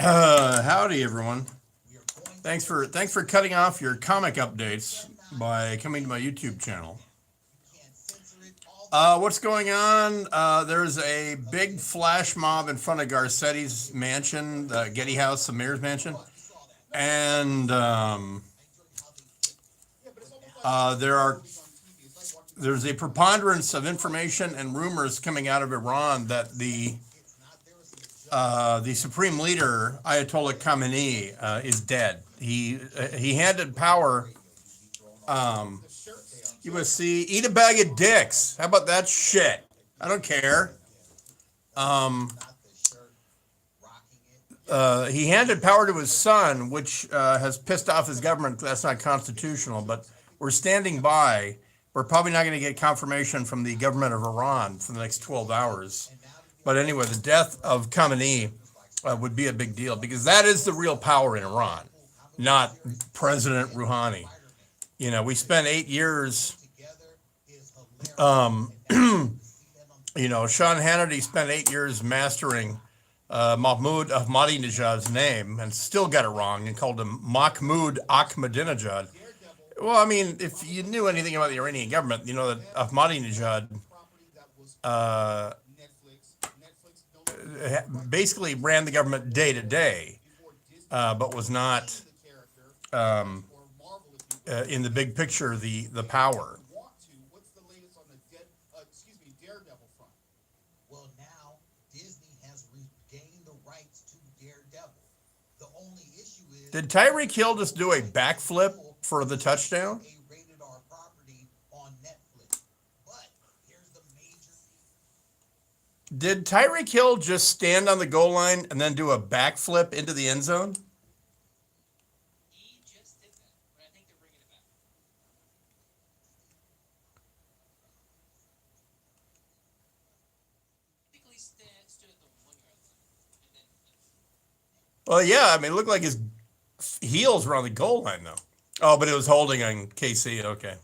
Howdy, everyone. Thanks for cutting off your comic updates by coming to my YouTube channel. What's going on? There's a big flash mob in front of Garcetti's mansion, the Getty House, the mayor's mansion, and there's a preponderance of information and rumors coming out of Iran that the supreme leader Ayatollah Khamenei is dead. He handed power. You must see, eat a bag of dicks. How about that shit? I don't care. He handed power to his son, which has pissed off his government. That's not constitutional, but we're standing by. We're probably not going to get confirmation from the government of Iran for the next 12 hours. But anyway, the death of Khamenei would be a big deal because that is the real power in Iran, not President Rouhani. You know, we spent 8 years, Sean Hannity spent 8 years mastering Mahmoud Ahmadinejad's name and still got it wrong and called him Mahmoud Ahmadinejad. Well, I mean, if you knew anything about the Iranian government, you know that Ahmadinejad basically ran the government day to day, but was not in the big picture the power. Did Tyreek Hill just do a backflip for the touchdown? Did Tyreek Hill just stand on the goal line and then do a backflip into the end zone? He just did that, but I think they're bringing it back. I think he stood at the 1 yard line. And then, Well, yeah, I mean, it looked like his heels were on the goal line, though. Oh, but it was holding on KC. Okay.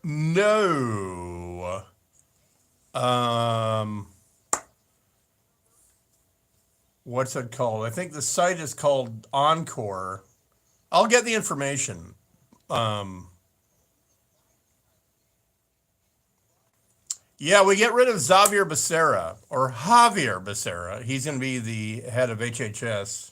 No. What's it called? I think the site is called Encore. I'll get the information. Um, yeah, we get rid of Xavier Becerra or Javier Becerra. He's going to be the head of HHS.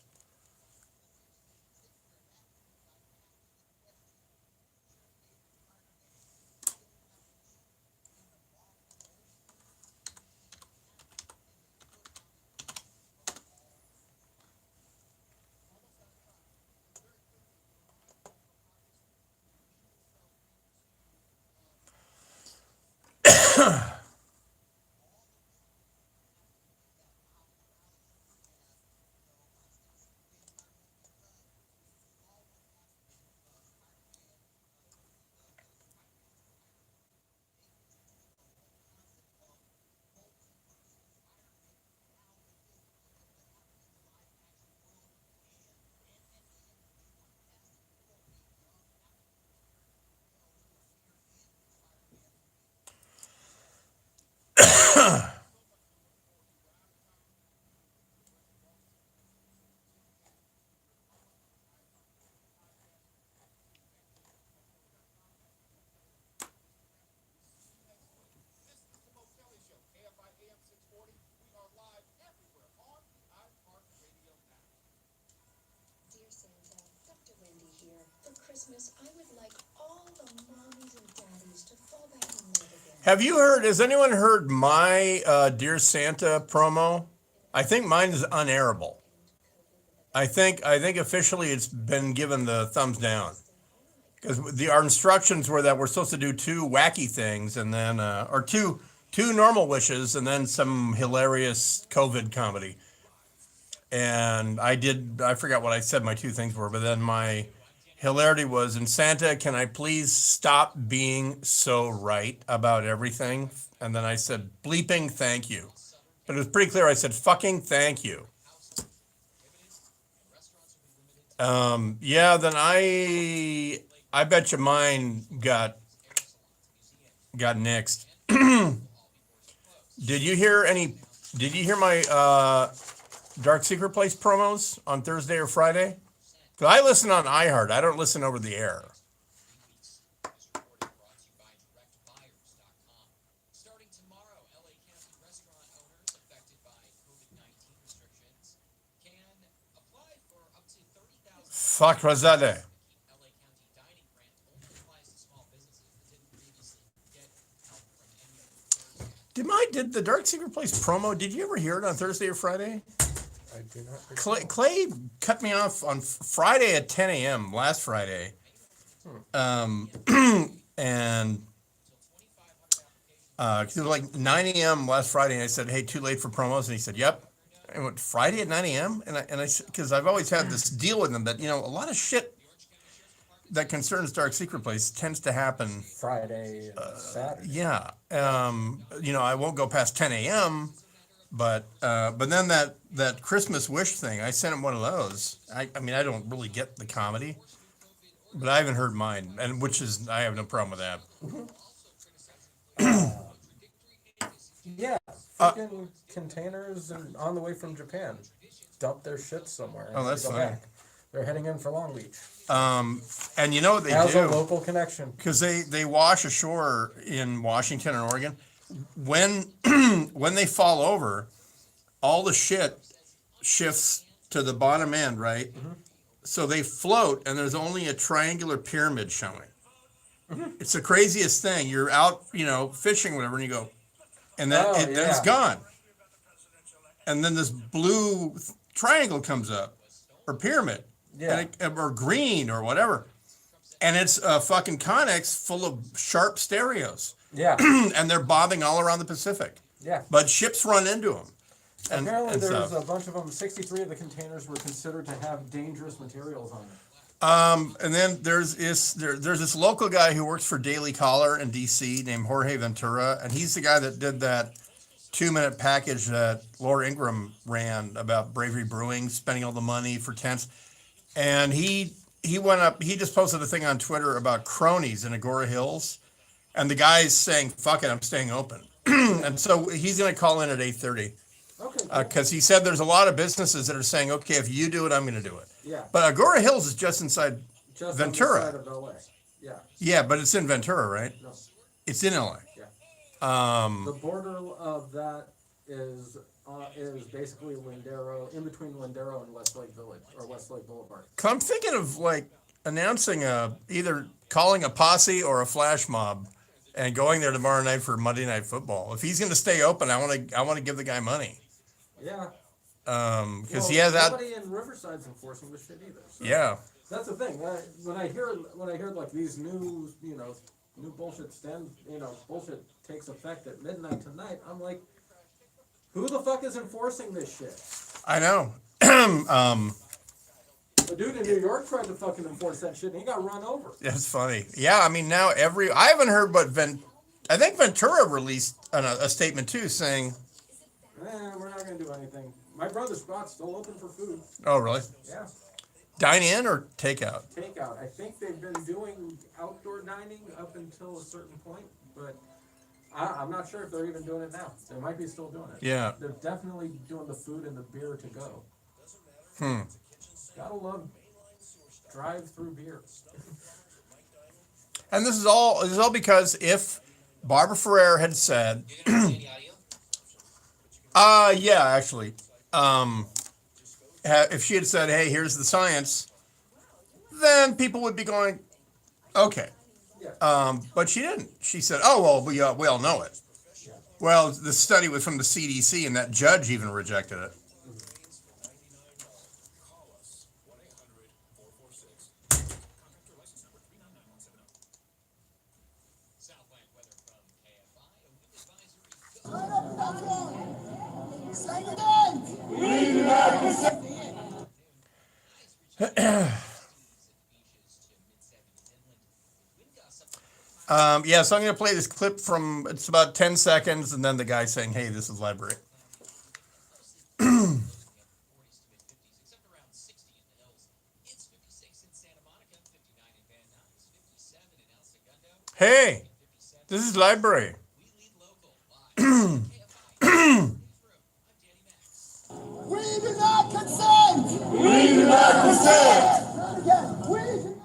Dear Santa, Dr. Wendy here. For Christmas, I would like all the mommies and daddies to fall back in love again. Have you heard? Has anyone heard my Dear Santa promo? I think mine is unairable. I think officially it's been given the thumbs down because our instructions were that we're supposed to do two wacky things and then or two normal wishes and then some hilarious COVID comedy. And I forgot what I said my two things were, but then my hilarity was, and Santa, can I please stop being so right about everything? And then I said, bleeping thank you. But it was pretty clear. I said, fucking thank you. Yeah, then I bet you mine got nixed. Did you hear my Dark Secret Place promos on Thursday or Friday? Because I listen on iHeart. I don't listen over the air. Starting tomorrow, LA County restaurant owners affected by COVID-19 restrictions can apply for up to $30,000. Fuck Rosade. LA County dining grant only applies to small businesses that didn't previously get help from any of the Did the Dark Secret Place promo? Did you ever hear it on Thursday or Friday? I do not recall. Clay cut me off on Friday at 10 a.m. last Friday. And it was like 9 a.m. last Friday, and I said, "Hey, too late for promos," and he said, "Yep." I went Friday at 9 a.m. and I because I've always had this deal with them that a lot of shit that concerns Dark Secret Place tends to happen. Friday and Saturday. Yeah, I won't go past 10 a.m. But then that Christmas wish thing, I sent him one of those. I mean, I don't really get the comedy, but I haven't heard mine, and I have no problem with that. Yeah, freaking containers and on the way from Japan. Dump their shit somewhere. and Oh, that's go fine. back. They're heading in for Long Beach. And you know what they Has a do? local connection. Because they wash ashore in Washington and Oregon. When when they fall over, all the shit shifts to the bottom end, right? Mm-hmm. So they float, and there's only a triangular pyramid showing. It's the craziest thing. You're out, fishing, whatever, and you go, and then Oh, then it's yeah. gone. And then this blue triangle comes up, or pyramid, Yeah. or green, or whatever. And it's a fucking Connex full of sharp stereos. Yeah. And they're bobbing all around the Pacific. Yeah. But ships run into them. Apparently, and there's stuff. a bunch of them. 63 of the containers were considered to have dangerous materials on it. And then there's this local guy who works for Daily Caller in DC named Jorge Ventura, and he's the guy that did that 2-minute package that Laura Ingraham ran about Bravery Brewing spending all the money for tents. And he just posted a thing on Twitter about cronies in Agora Hills, and the guy's saying, "Fuck it, I'm staying open." And so he's going to call in at 8:30. Okay. Cool. Because he said there's a lot of businesses that are saying, okay, if you do it, I'm going to do it. Yeah. But Agora Hills is just inside Just Ventura. on the side of LA. Yeah. Yeah, but it's in Ventura, right? No. It's in LA. Yeah. Um, The border of that is basically Lindero, in between Lindero and Westlake Village or Westlake Boulevard. I'm thinking of like announcing either calling a posse or a flash mob and going there tomorrow night for Monday Night Football. If he's going to stay open, I want to give the guy money. Yeah. Because he has that. Nobody in Riverside's enforcing this shit either. So Yeah. That's the thing. When I hear like these new bullshit bullshit takes effect at midnight tonight, I'm like, who the fuck is enforcing this shit? I know. The dude in New York tried to fucking enforce that shit and he got run over. That's funny. Yeah, I mean now I haven't heard, but I think Ventura released a statement too saying, We're not gonna do anything. My brother's spot's still open for food. "Oh, really? Yeah. Dine in or takeout?" Takeout. I think they've been doing outdoor dining up until a certain point, but I'm not sure if they're even doing it now. They might be still doing it. Yeah. They're definitely doing the food and the beer to go. Gotta love drive-through beer. And this is all because if Barbara Ferrer had said, yeah, actually, if she had said, "Hey, here's the science," then people would be going, "Okay." Yeah. But she didn't. She said, "Oh well, we all know it." Yeah. Well, the study was from the CDC, and that judge even rejected it. Southland weather from KFI. A wind advisory. Yeah, so I'm going to play this clip from, it's about 10 seconds, and then the guy saying, "Hey, this is library." Except around 60 in the hills. It's 56 in Santa Monica, 59 in Van Nuys, 57 in El Segundo. Hey, this is library. We lead local live. KFI. I'm Danny Max. We do not consent! We do not consent! Again, we do not.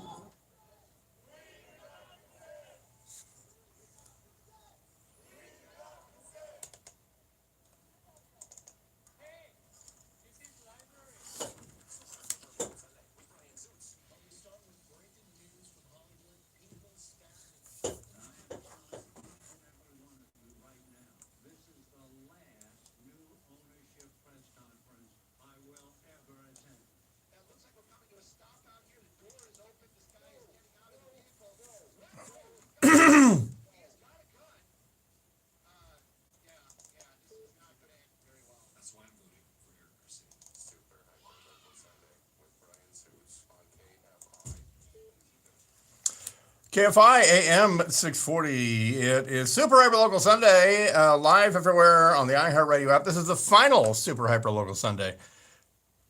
KFI AM 640. It is Super Hyper Local Sunday, live everywhere on the iHeartRadio app. This is the final Super Hyper Local Sunday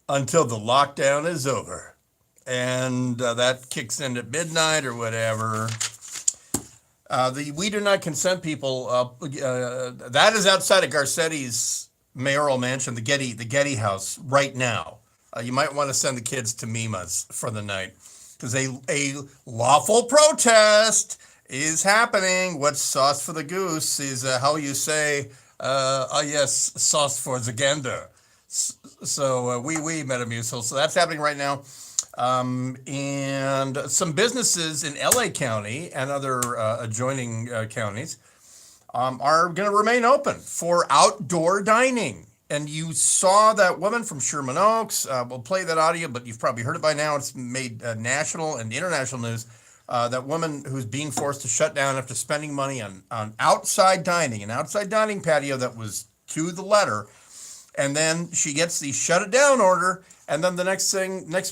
until the lockdown is over. And that kicks in at midnight or whatever. The We Do Not Consent people, that is outside of Garcetti's mayoral mansion, the Getty House, right now. You might want to send the kids to Mima's for the night. Because a lawful protest is happening. What's sauce for the goose is how you say, yes, sauce for the gander. So, oui, Madame Musil. So that's happening right now. And some businesses in LA County and other adjoining counties are going to remain open for outdoor dining. And you saw that woman from Sherman Oaks. We'll play that audio, but you've probably heard it by now. It's made national and international news. That woman who's being forced to shut down after spending money on outside dining, an outside dining patio that was to the letter. And then she gets the shut it down order. And then the next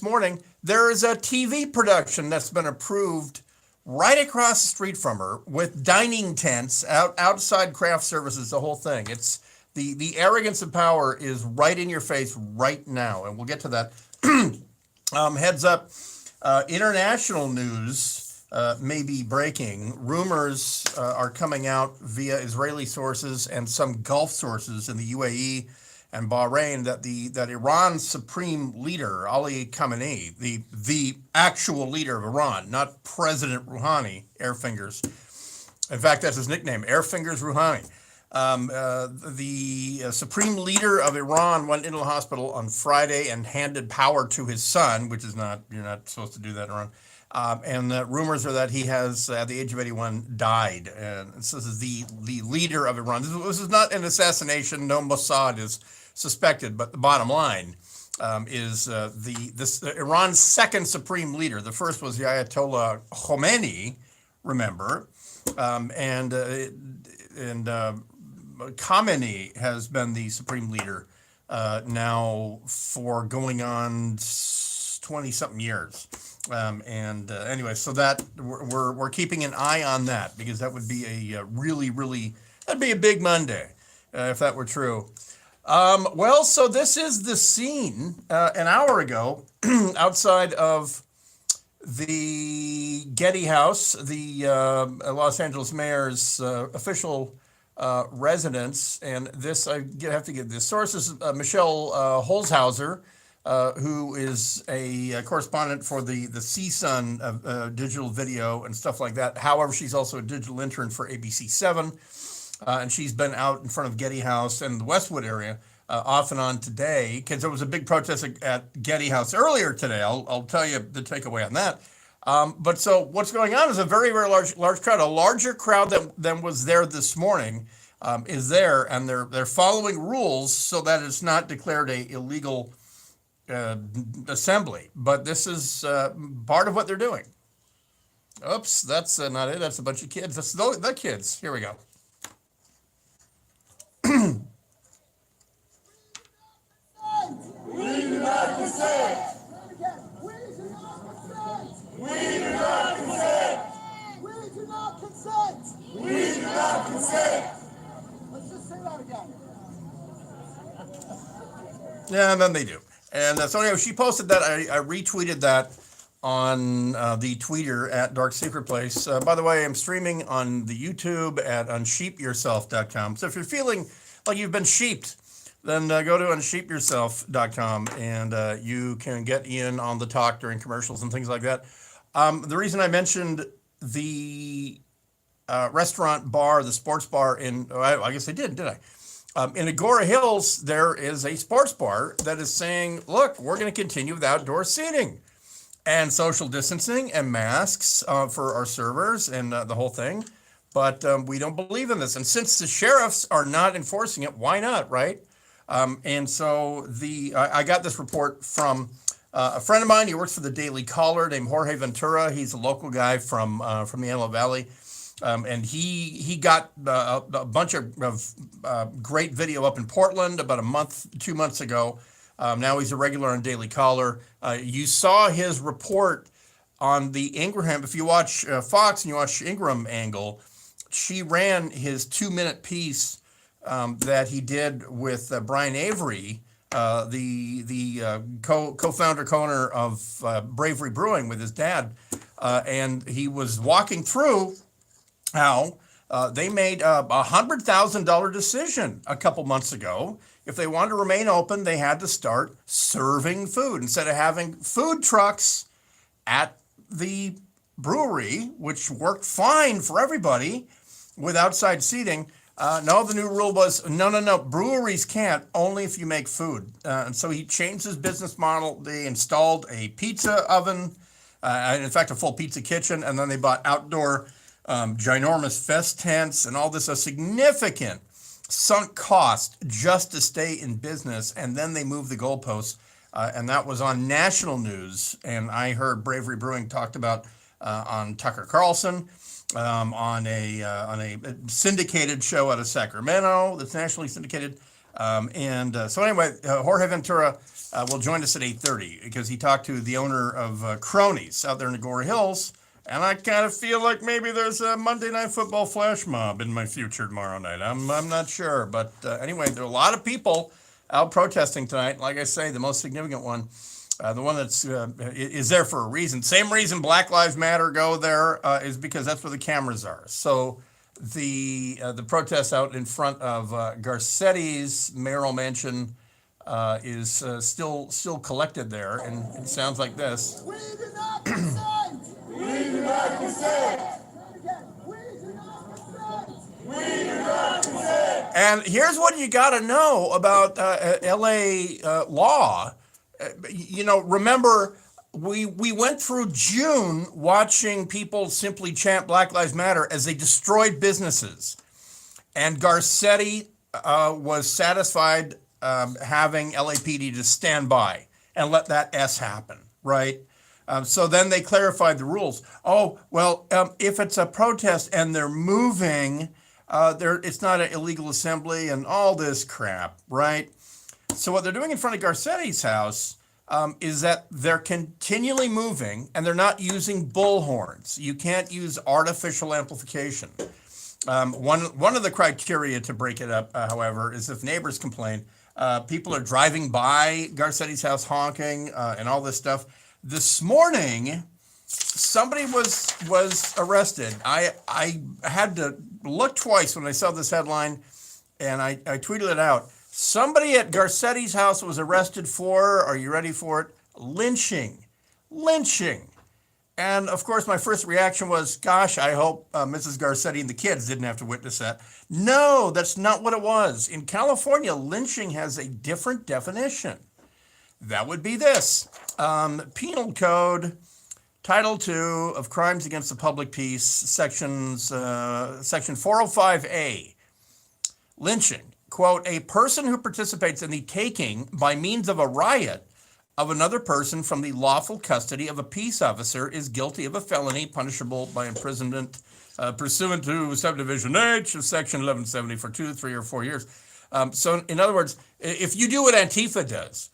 morning, there is a TV production that's been approved right across the street from her with dining tents, outside craft services, the whole thing. It's the arrogance of power is right in your face right now, and we'll get to that. Heads up, international news may be breaking. Rumors are coming out via Israeli sources and some Gulf sources in the UAE and Bahrain that Iran's supreme leader, Ali Khamenei, the actual leader of Iran, not President Rouhani, Airfingers. In fact, that's his nickname, Airfingers Rouhani. The supreme leader of Iran went into the hospital on Friday and handed power to his son, which is not, you're not supposed to do that in Iran. And rumors are that he has, at the age of 81, died. And so this is the leader of Iran. This is not an assassination. No Mossad is suspected. But the bottom line is Iran's second supreme leader. The first was the Ayatollah Khomeini, remember, and Khamenei has been the supreme leader now for going on 20-something years. Anyway, so that we're keeping an eye on that, because that would be a that'd be a big Monday if that were true. Well, so this is the scene an hour ago outside of the Getty House, the Los Angeles mayor's official residence. And this, I have to give this source, is Michelle Holzhauser, who is a correspondent for the CSUN digital video and stuff like that. However, she's also a digital intern for ABC7, and she's been out in front of Getty House and the Westwood area off and on today, because there was a big protest at Getty House earlier today. I'll tell you the takeaway on that. But so what's going on is a very, very large crowd, a larger crowd than was there this morning is there, and they're following rules so that it's not declared a illegal assembly. But this is part of what they're doing. Oops, that's not it. That's a bunch of kids. That's the kids. Here we go. We do not consent. We do not consent. We do not consent. We do not consent. We do not consent. Let's just say that again. Yeah, and then they do. And so anyway, she posted that. I retweeted that on the Twitter at Dark Secret Place. By the way, I'm streaming on the YouTube at unsheepyourself.com. So if you're feeling like you've been sheeped, then go to unsheepyourself.com and you can get in on the talk during commercials and things like that. The reason I mentioned the restaurant bar, the sports bar I guess I did I? In Agora Hills, there is a sports bar that is saying, look, we're going to continue with outdoor seating and social distancing and masks for our servers and the whole thing. But we don't believe in this. And since the sheriffs are not enforcing it, why not, right? And so I got this report from a friend of mine. He works for the Daily Caller named Jorge Ventura. He's a local guy from the Antelope Valley. And he got a bunch of great video up in Portland about 2 months ago. Now he's a regular on Daily Caller. You saw his report on the Ingraham. If you watch Fox and you watch Ingraham angle, she ran his 2-minute piece that he did with Brian Avery, the co-founder, co-owner of Bravery Brewing with his dad. And he was walking through how they made a $100,000 decision a couple months ago. If they wanted to remain open, they had to start serving food instead of having food trucks at the brewery, which worked fine for everybody with outside seating. No, the new rule was no. Breweries can't, only if you make food. And so he changed his business model. They installed a pizza oven, in fact, a full pizza kitchen, and then they bought outdoor ginormous fest tents and all this, a significant sunk cost just to stay in business. And then they moved the goalposts, and that was on national news. And I heard Bravery Brewing talked about on Tucker Carlson, on a syndicated show out of Sacramento that's nationally syndicated. So anyway, Jorge Ventura will join us at 8:30 because he talked to the owner of Cronies out there in Agora Hills. And I kind of feel like maybe there's a Monday Night Football flash mob in my future tomorrow night. I'm not sure. But anyway, there are a lot of people out protesting tonight. Like I say, the most significant one, the one that's is there for a reason. Same reason Black Lives Matter go there is because that's where the cameras are. So the protests out in front of Garcetti's mayoral mansion still collected there, and it sounds like this. We do not consent. We do not consent. Again, we do not consent. And here's what you got to know about LA law. Remember, we went through June watching people simply chant Black Lives Matter as they destroyed businesses. And Garcetti was satisfied having LAPD to stand by and let that S happen, right? So then they clarified the rules. Oh, well, if it's a protest and they're moving, it's not an illegal assembly and all this crap, right? So what they're doing in front of Garcetti's house is that they're continually moving and they're not using bullhorns. You can't use artificial amplification. One of the criteria to break it up, however, is if neighbors complain. People are driving by Garcetti's house honking and all this stuff. This morning, somebody was arrested. I had to look twice when I saw this headline, and I tweeted it out. Somebody at Garcetti's house was arrested for, are you ready for it? Lynching. And of course, my first reaction was, gosh, I hope Mrs. Garcetti and the kids didn't have to witness that. No, that's not what it was. In California, lynching has a different definition. That would be this. Penal Code, Title II of Crimes Against the Public Peace, Section 405A. Lynching. Quote, a person who participates in the taking by means of a riot of another person from the lawful custody of a peace officer is guilty of a felony punishable by imprisonment pursuant to subdivision H of section 1170 for 2, 3, or 4 years. So in other words, if you do what Antifa does,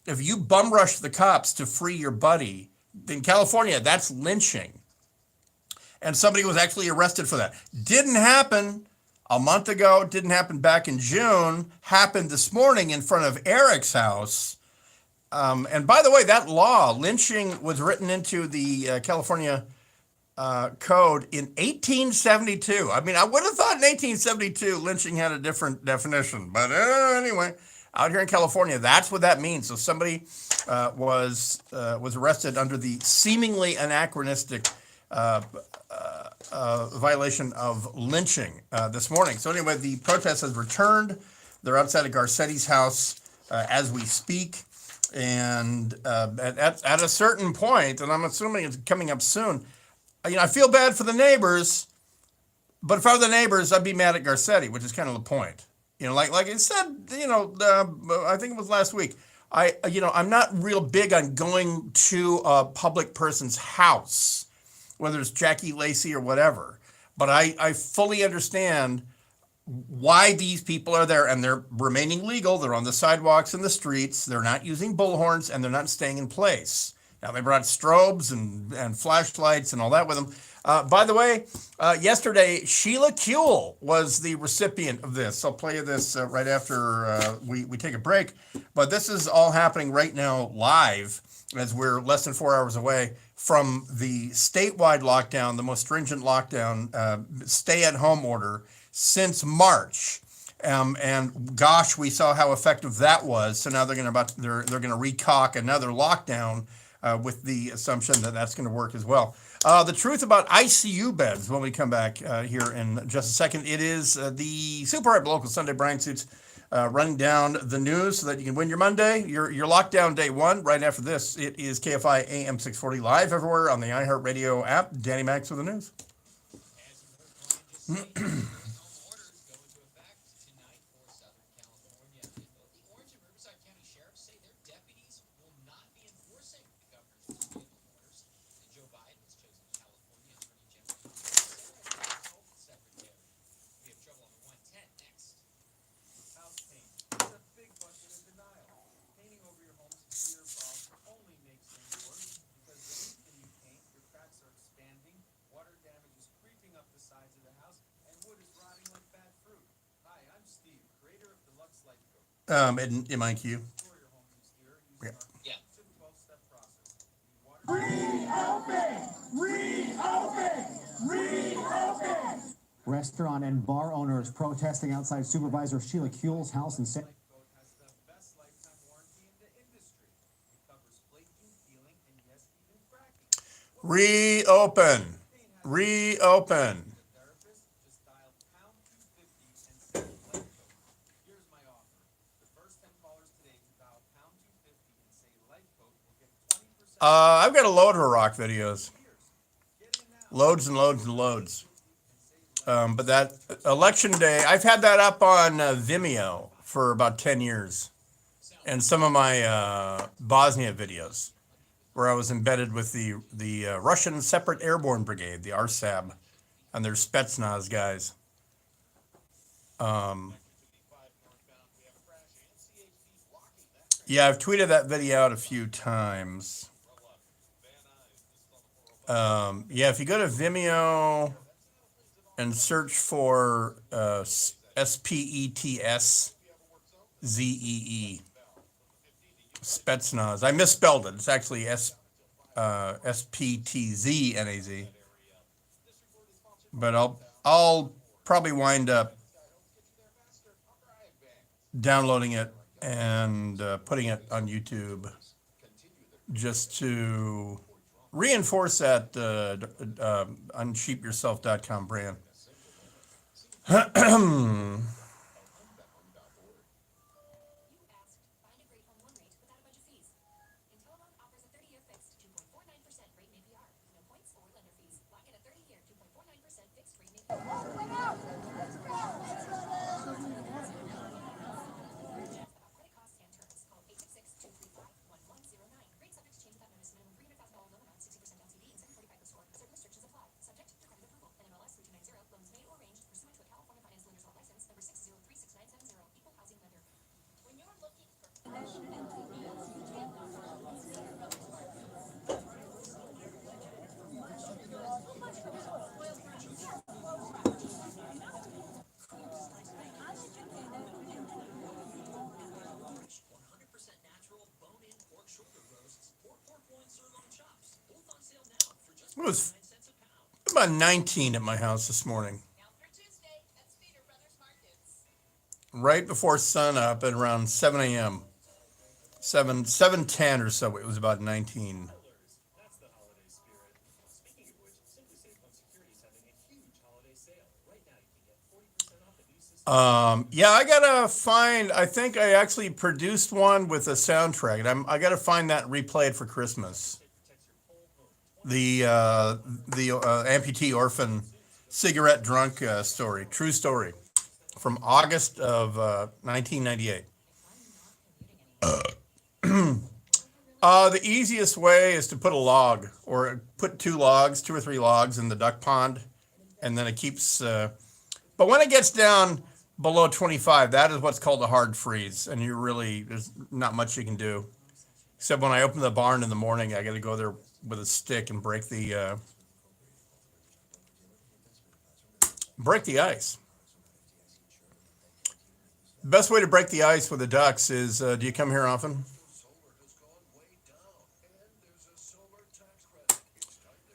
if you bum rush the cops to free your buddy, in California, that's lynching. And somebody was actually arrested for that. Didn't happen a month ago, didn't happen back in June, happened this morning in front of Eric's house. And by the way, that law, lynching, was written into the California code in 1872. I mean, I would have thought in 1872 lynching had a different definition. But anyway, out here in California, that's what that means. So somebody was arrested under the seemingly anachronistic violation of lynching this morning. So anyway, the protest has returned. They're outside of Garcetti's house as we speak. And at a certain point, and I'm assuming it's coming up soon, I feel bad for the neighbors, but if I were the neighbors, I'd be mad at Garcetti, which is kind of the point. Like I said, I think it was last week. I'm not real big on going to a public person's house, whether it's Jackie Lacey or whatever. But I fully understand why these people are there, and they're remaining legal. They're on the sidewalks and the streets. They're not using bullhorns, and they're not staying in place. Now, they brought strobes and flashlights and all that with them. By the way, yesterday, Sheila Kuehl was the recipient of this. I'll play you this right after we take a break. But this is all happening right now live, as we're less than 4 hours away from the statewide lockdown, the most stringent lockdown, stay-at-home order since March. And gosh, we saw how effective that was. So now they're going to recock another lockdown with the assumption that that's going to work as well. The truth about ICU beds when we come back here in just a second. It is the Super Hype Local Sunday Brian Suits running down the news so that you can win your Monday, your lockdown day one. Right after this, it is KFI AM 640 live everywhere on the iHeartRadio app. Danny Max with the news. Orders go into effect tonight for Southern California. Both the Orange and Riverside County sheriffs say their deputies will not be enforcing the governor's stay-at-home orders. And Joe Biden was chosen California Attorney General and Secretary. We have trouble on the 110 next. House paint. It's a big bucket of denial. Painting over your home's clear problem only makes things worse because the weaker you paint, your cracks are expanding, water damage is creeping up the sides of the house, and wood is rotting like bad fruit. Hi, I'm Steve, creator of Deluxe Light Coat. In my queue. Restore your home this year using Yeah. our simple 12-step process. Water Reopen! Restaurant and bar owners protesting outside Supervisor Sheila Kuehl's house in San Light Coat has the best lifetime Reopen. Reopen. Therapist, just dial pound 250 and say life coach. Here's my offer. The first 10 callers today to dial pound 250 and say life coach will get 20% I've got a load of rock videos. Get in now. Loads and loads and loads. But that election day, I've had that up on Vimeo for about 10 years. And some of my Bosnia videos, where I was embedded with the Russian Separate Airborne Brigade, the RSAB, and their Spetsnaz guys. Yeah, I've tweeted that video out a few times. Yeah, if you go to Vimeo and search for SPETSZEE, Spetsnaz. I misspelled it. It's actually SPTZNAZ. But I'll probably wind up downloading it and putting it on YouTube just to reinforce that unsheepyourself.com brand. It was about 19 at my house this morning. Right before sun up at around 7 a.m. 7:10 or so, it was about 19. Yeah, I gotta find. I think I actually produced one with a soundtrack, and I gotta find that and replay it for Christmas. The amputee orphan cigarette drunk story, true story, from August of 1998. The easiest way is to put a log, or put two or three logs in the duck pond, and then it keeps. But when it gets down below 25, that is what's called a hard freeze, and there's not much you can do. Except when I open the barn in the morning, I got to go there with a stick and break the ice. The best way to break the ice with the ducks is, do you come here often?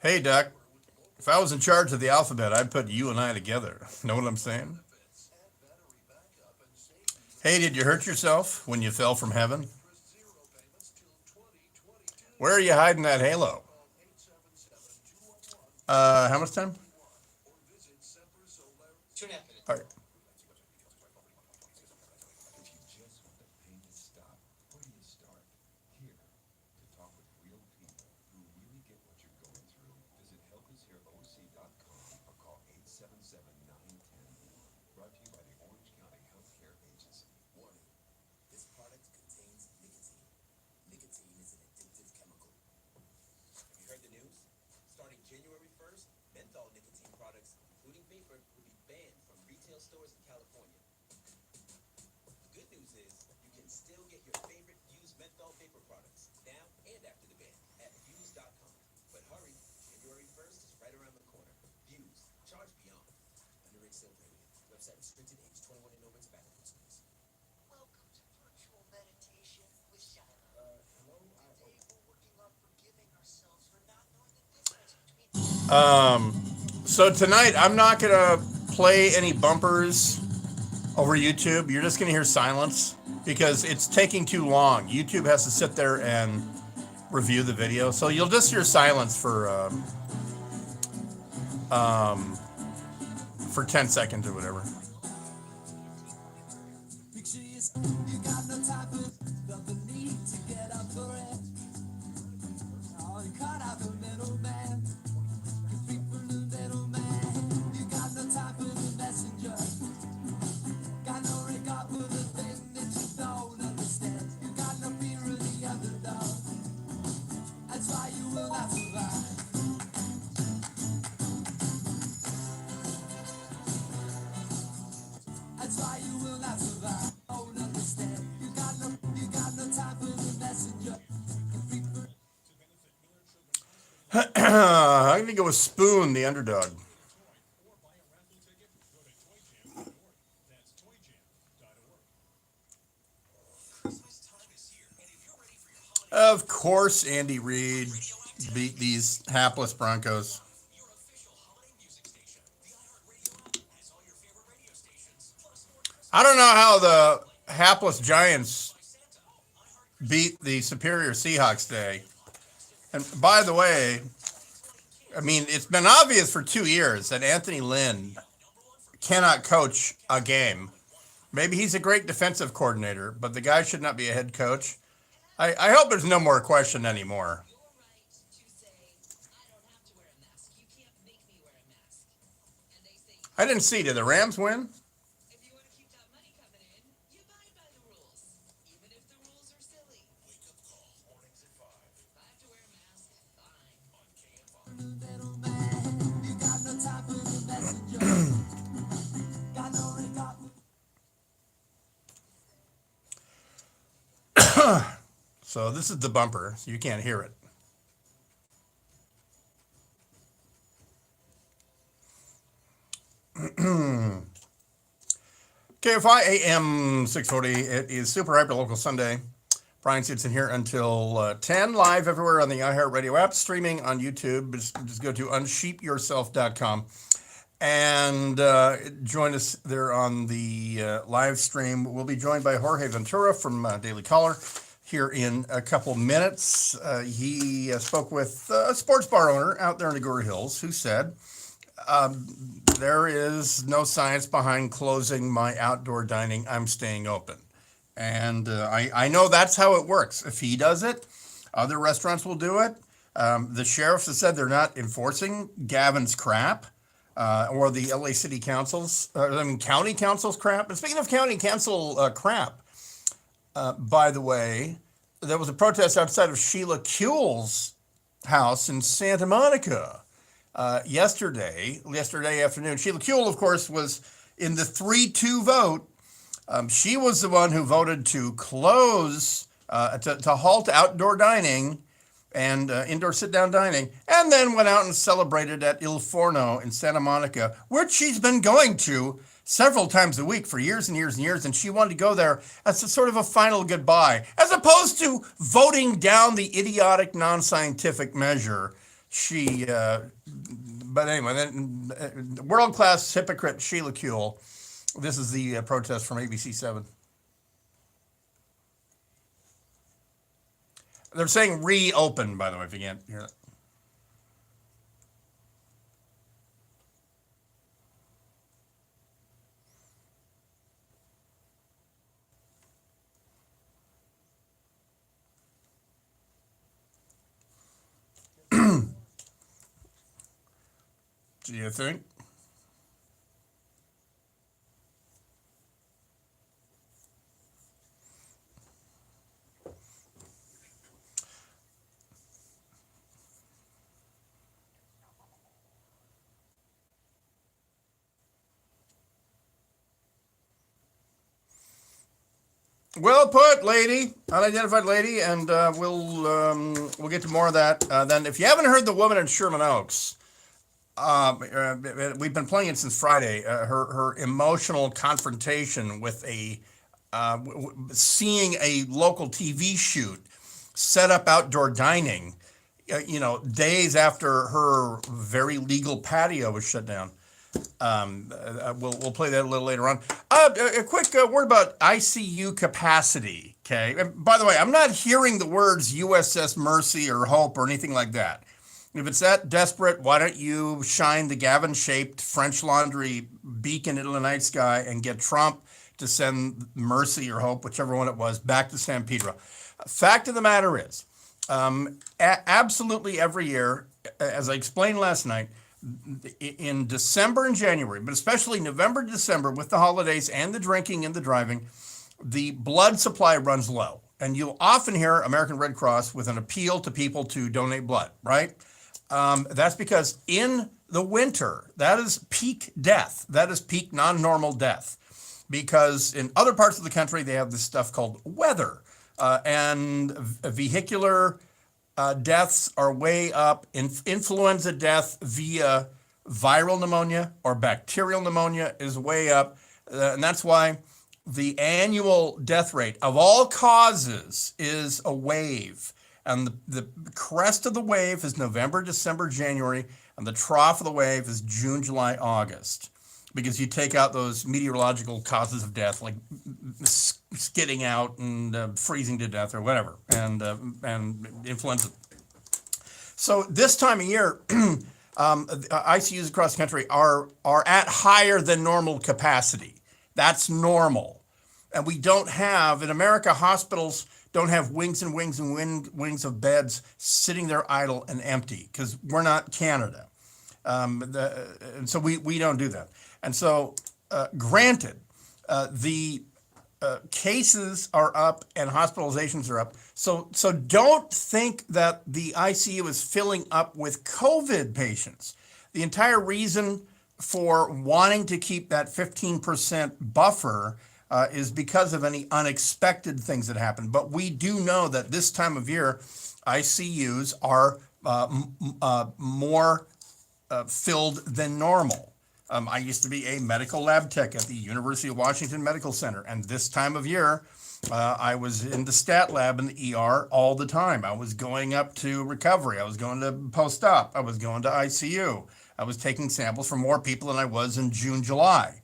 Hey, duck. If I was in charge of the alphabet, I'd put you and I together. Know what I'm saying? Hey, did you hurt yourself when you fell from heaven? Where are you hiding that halo? How much time? 2.5 minutes. All right. January 1st, menthol nicotine products, including vapor, will be banned from retail stores in California. The good news is you can still get your favorite Vuse menthol vapor products now and after the ban at Vuse.com. But hurry, January 1st is right around the corner. Vuse, charge beyond. Underage sale prohibited. Website restricted, age 21 and over, tobacco consumers. Welcome to virtual meditation with Shiloh. Today we're working on forgiving ourselves for not knowing the difference between So tonight I'm not gonna play any bumpers over YouTube. You're just gonna hear silence because it's taking too long. YouTube has to sit there and review the video. So you'll just hear silence for 10 seconds or whatever. I'm going to go with Spoon, the underdog. Of course, Andy Reid beat these hapless Broncos. I don't know how the hapless Giants beat the superior Seahawks today. And by the way, I mean, it's been obvious for 2 years that Anthony Lynn cannot coach a game. Maybe he's a great defensive coordinator, but the guy should not be a head coach. I hope there's no more question anymore. I didn't see. Did the Rams win? So this is the bumper, so you can't hear it. KFI AM 640. It is Super Hyper Local Sunday. Brian sits in here until 10, live everywhere on the iHeartRadio app, streaming on YouTube. Just go to unsheepyourself.com and join us there on the live stream. We'll be joined by Jorge Ventura from Daily Caller here in a couple minutes. He spoke with a sports bar owner out there in the Guru Hills who said, there is no science behind closing my outdoor dining. I'm staying open. And I know that's how it works. If he does it, other restaurants will do it. The sheriffs have said they're not enforcing Gavin's crap or the LA City Council's, county council's crap. And speaking of county council crap, by the way, there was a protest outside of Sheila Kuehl's house in Santa Monica yesterday afternoon. Sheila Kuehl, of course, was in the 3-2 vote. She was the one who voted to close, to halt outdoor dining and indoor sit-down dining, and then went out and celebrated at Il Forno in Santa Monica, which she's been going to several times a week for years and years and years, and she wanted to go there as a sort of a final goodbye, as opposed to voting down the idiotic, non-scientific measure. But anyway, then world-class hypocrite Sheila Kuehl. This is the protest from ABC7. They're saying reopen, by the way, if you can't hear that. Do you think? Well put, lady, unidentified lady, and we'll get to more of that. Then, if you haven't heard the woman in Sherman Oaks, we've been playing it since Friday. Her emotional confrontation with seeing a local TV shoot set up outdoor dining, days after her very legal patio was shut down. We'll play that a little later on. A quick word about ICU capacity. Okay. And by the way, I'm not hearing the words USS Mercy or Hope or anything like that. If it's that desperate, why don't you shine the Gavin-shaped French Laundry beacon into the night sky and get Trump to send Mercy or Hope, whichever one it was, back to San Pedro? Fact of the matter is, absolutely every year, as I explained last night, in December and January, but especially November, December, with the holidays and the drinking and the driving, the blood supply runs low. And you'll often hear American Red Cross with an appeal to people to donate blood, right? That's because in the winter, that is peak death. That is peak non-normal death. Because in other parts of the country, they have this stuff called weather. And vehicular deaths are way up. Influenza death via viral pneumonia or bacterial pneumonia is way up. And that's why the annual death rate of all causes is a wave. And the crest of the wave is November, December, January, and the trough of the wave is June, July, August. Because you take out those meteorological causes of death, like skidding out and freezing to death or whatever, and influenza. So this time of year, ICUs across the country are at higher than normal capacity. That's normal. And we don't have, in America, hospitals don't have wings and wings and wings of beds sitting there idle and empty because we're not Canada. And so we don't do that. And so, granted, the cases are up and hospitalizations are up. So don't think that the ICU is filling up with COVID patients. The entire reason for wanting to keep that 15% buffer is because of any unexpected things that happen. But we do know that this time of year, ICUs are more filled than normal. I used to be a medical lab tech at the University of Washington Medical Center, and this time of year, I was in the stat lab in the ER all the time. I was going up to recovery. I was going to post-op. I was going to ICU. I was taking samples from more people than I was in June, July.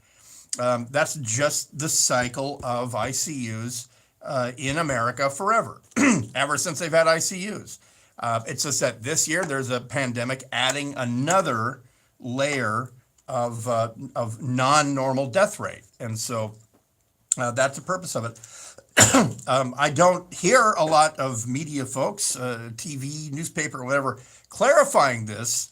That's just the cycle of ICUs in America forever, ever since they've had ICUs. It's just that this year there's a pandemic adding another layer of non-normal death rate. And so that's the purpose of it. I don't hear a lot of media folks, TV, newspaper, whatever, clarifying this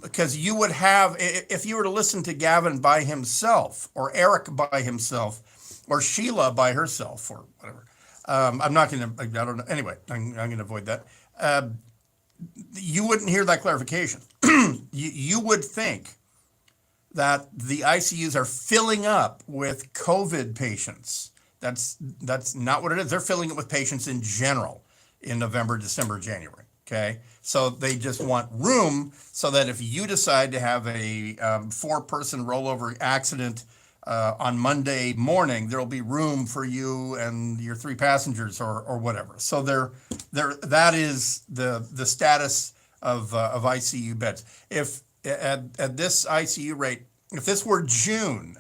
because you would have, if you were to listen to Gavin by himself or Eric by himself or Sheila by herself or whatever. I'm not going to, I don't know. Anyway, I'm going to avoid that. You wouldn't hear that clarification. You would think that the ICUs are filling up with COVID patients. That's not what it is. They're filling it with patients in general in November, December, January. Okay, so they just want room so that if you decide to have a 4-person rollover accident on Monday morning, there'll be room for you and your 3 passengers or whatever. So that is the status of ICU beds. If at this ICU rate, if this were June,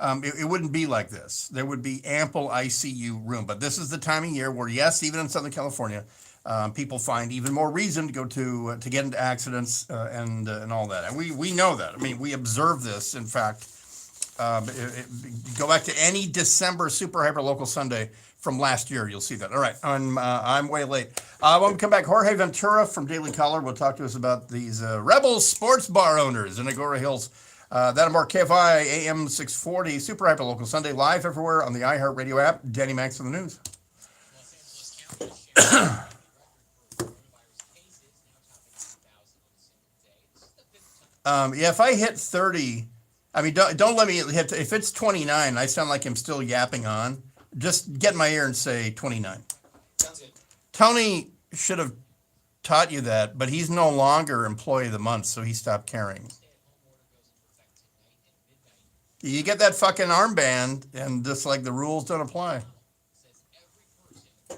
it wouldn't be like this. There would be ample ICU room. But this is the time of year where, yes, even in Southern California, people find even more reason to go to get into accidents and all that. And we know that. I mean, we observe this. In fact, go back to any December super hyper local Sunday from last year, you'll see that. All right, I'm way late. When we come back, Jorge Ventura from Daily Caller will talk to us about these rebel sports bar owners in Agora Hills. That and more KFI AM 640 super hyper local Sunday live everywhere on the iHeartRadio app. Danny Max for the news. Los Angeles County shares record for coronavirus cases, now topping 9,000 on a single day. This is the 5th time. Yeah, if I hit 30, I mean, don't let me hit. If it's 29, I sound like I'm still yapping on. Just get in my ear and say 29. Sounds good. Tony should have taught you that, but he's no longer employee of the month, so he stopped caring. Stay-at-home order goes into effect tonight at midnight. You get that fucking armband, and just like the rules don't apply. Says every person in the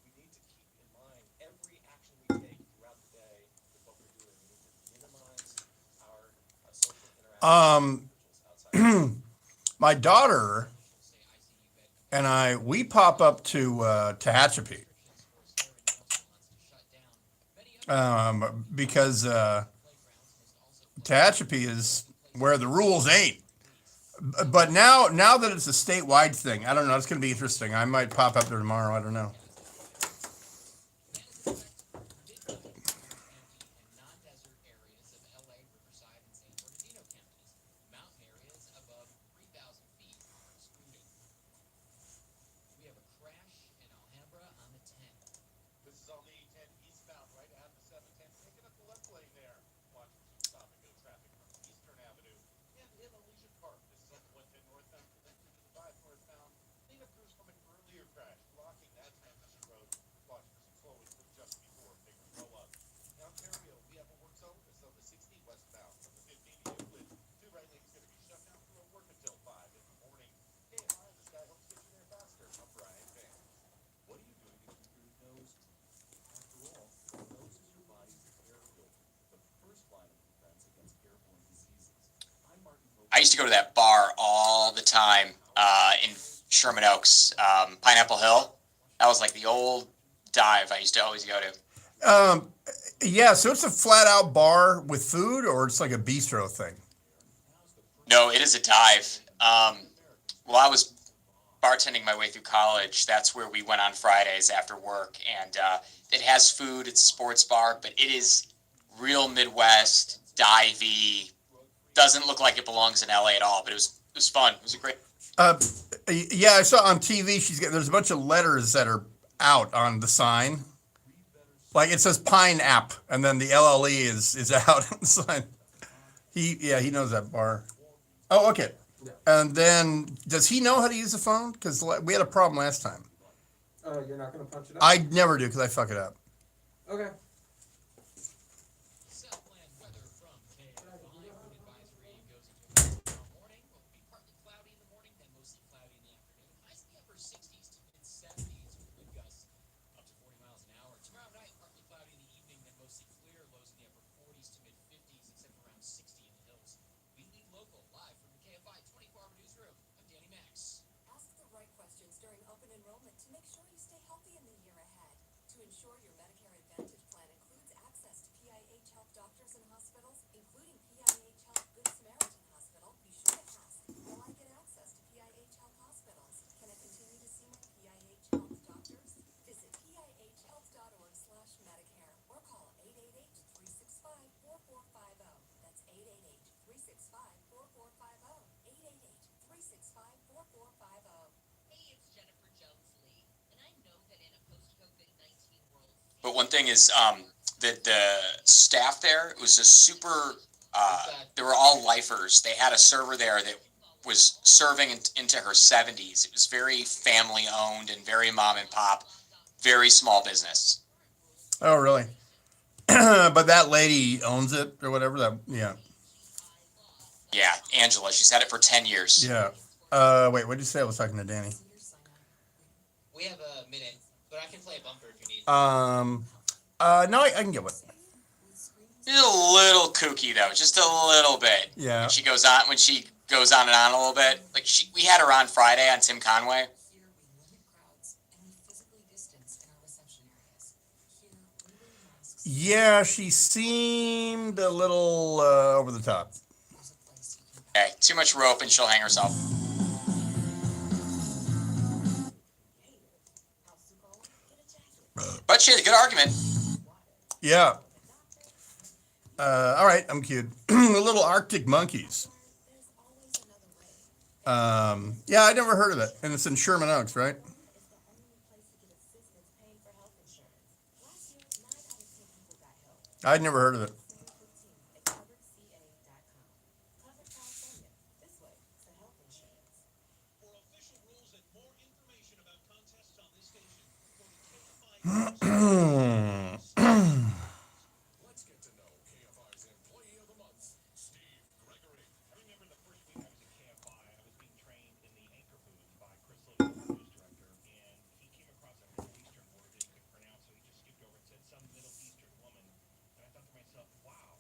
We need to keep in mind every action we take throughout the day with what we're doing. We need to minimize our social interaction with individuals outside. My daughter, say ICU bed and we pop up to Tehachapi because Tehachapi is where the rules ain't. But now that it's a statewide thing, I don't know. It's going to be interesting. I might pop up there tomorrow. I don't know. This is on the 10 eastbound, right at the 710, taking up the left lane there. Watch for some stop and go traffic from Eastern Avenue and in Elysian Park. This is on the 110 northbound, connected to the 5 northbound. Cleanup crews from an earlier crash blocking that transition road. Watch for some slowing from just before bigger blow up. In Ontario, we have a work zone. This is on the 60 westbound from the 15 to Euclid. 2 right lanes going to be shut down through a work until 5 in the morning. Hey, hi, this guy helps get you there faster. I'm Brian Van. What are you doing to keep your nose clean? After all, your nose is your body's air filter, the first line of defense against airborne diseases. I'm Martin Pope. I used to go to that bar all the time in Sherman Oaks, Pineapple Hill. That was like the old dive I used to always go to. Yeah, so it's a flat out bar with food, or it's like a bistro thing. No, it is a dive. Well, I was bartending my way through college. That's where we went on Fridays after work, and it has food. It's a sports bar, but it is real Midwest divey. Doesn't look like it belongs in LA at all, but it was fun. It was a great. Yeah, I saw on TV. There's a bunch of letters that are out on the sign. Like it says Pine App, and then the LLE is out on the sign. He knows that bar. Oh, okay. Yeah. And then does he know how to use the phone? Because we had a problem last time. You're not gonna punch it up? I never do because I fuck it up. Okay. Southland weather from KFI. Wind advisory goes into effect tomorrow morning. Will be partly cloudy in the morning, then mostly cloudy in the afternoon. Highs in the upper 60s to mid 70s with wind gusts up to 40 miles an hour. Tomorrow night, partly cloudy in the evening, then mostly clear. Lows in the upper 40s to mid 50s, except around 60 in the hills. We lead local live from the KFI 24-hour newsroom. I'm Danny Max. Ask the right questions during open enrollment to make sure you stay healthy in the year ahead. To ensure your Medicare Advantage plan includes access to PIH Health doctors and hospitals, including PIH Health Good Samaritan Hospital, be sure to ask, will I get access to PIH Health hospitals? Can I continue to see my PIH Health doctors? Visit PIHHealth.org/Medicare or call 888-365-4450. That's 888-365-4450. 888-365-4450. Hey, it's Jennifer Jones-Lee, and I know that in a post-COVID-19 world, But one thing is the staff there, it was a super. They were all lifers. They had a server there that was serving into her 70s. It was very family owned and very mom and pop, very small business. Oh, really? But that lady owns it or whatever. Yeah. Yeah, Angela. She's had it for 10 years. Yeah. Wait, what did you say? I was talking to Danny. We have a minute, but I can play a bumper if you need. No, I can get one. She's a little kooky though, just a little bit. Yeah. When she goes on and on a little bit. Like we had her on Friday on Tim Conway. Here we limit crowds and we physically distance in our reception areas. Here we wear masks. Yeah, she seemed a little over the top. There's a place you can Okay, too much rope and she'll hang herself. house to go, get a jacket. But she had a good argument. Yeah. All right, I'm cute. The little Arctic monkeys. There's always another way. Yeah, I never heard of it, and it's in Sherman Oaks, right? It's the only place to get assistance paying for health insurance. Last year, 9 out of 10 people got help. I'd never heard of it. Save 15 at coveredca.com. Covered California, this way to health insurance. For official rules and more information about contests on this station, go to KFI. Let's get to know KFI's Employee of the Month, Steve Gregory. I remember the first week I was at KFI, I was being trained in the anchor booth by Chris Little, the news director, and he came across a Middle Eastern word that he couldn't pronounce, so he just skipped over and said some Middle Eastern woman. And I thought to myself, wow,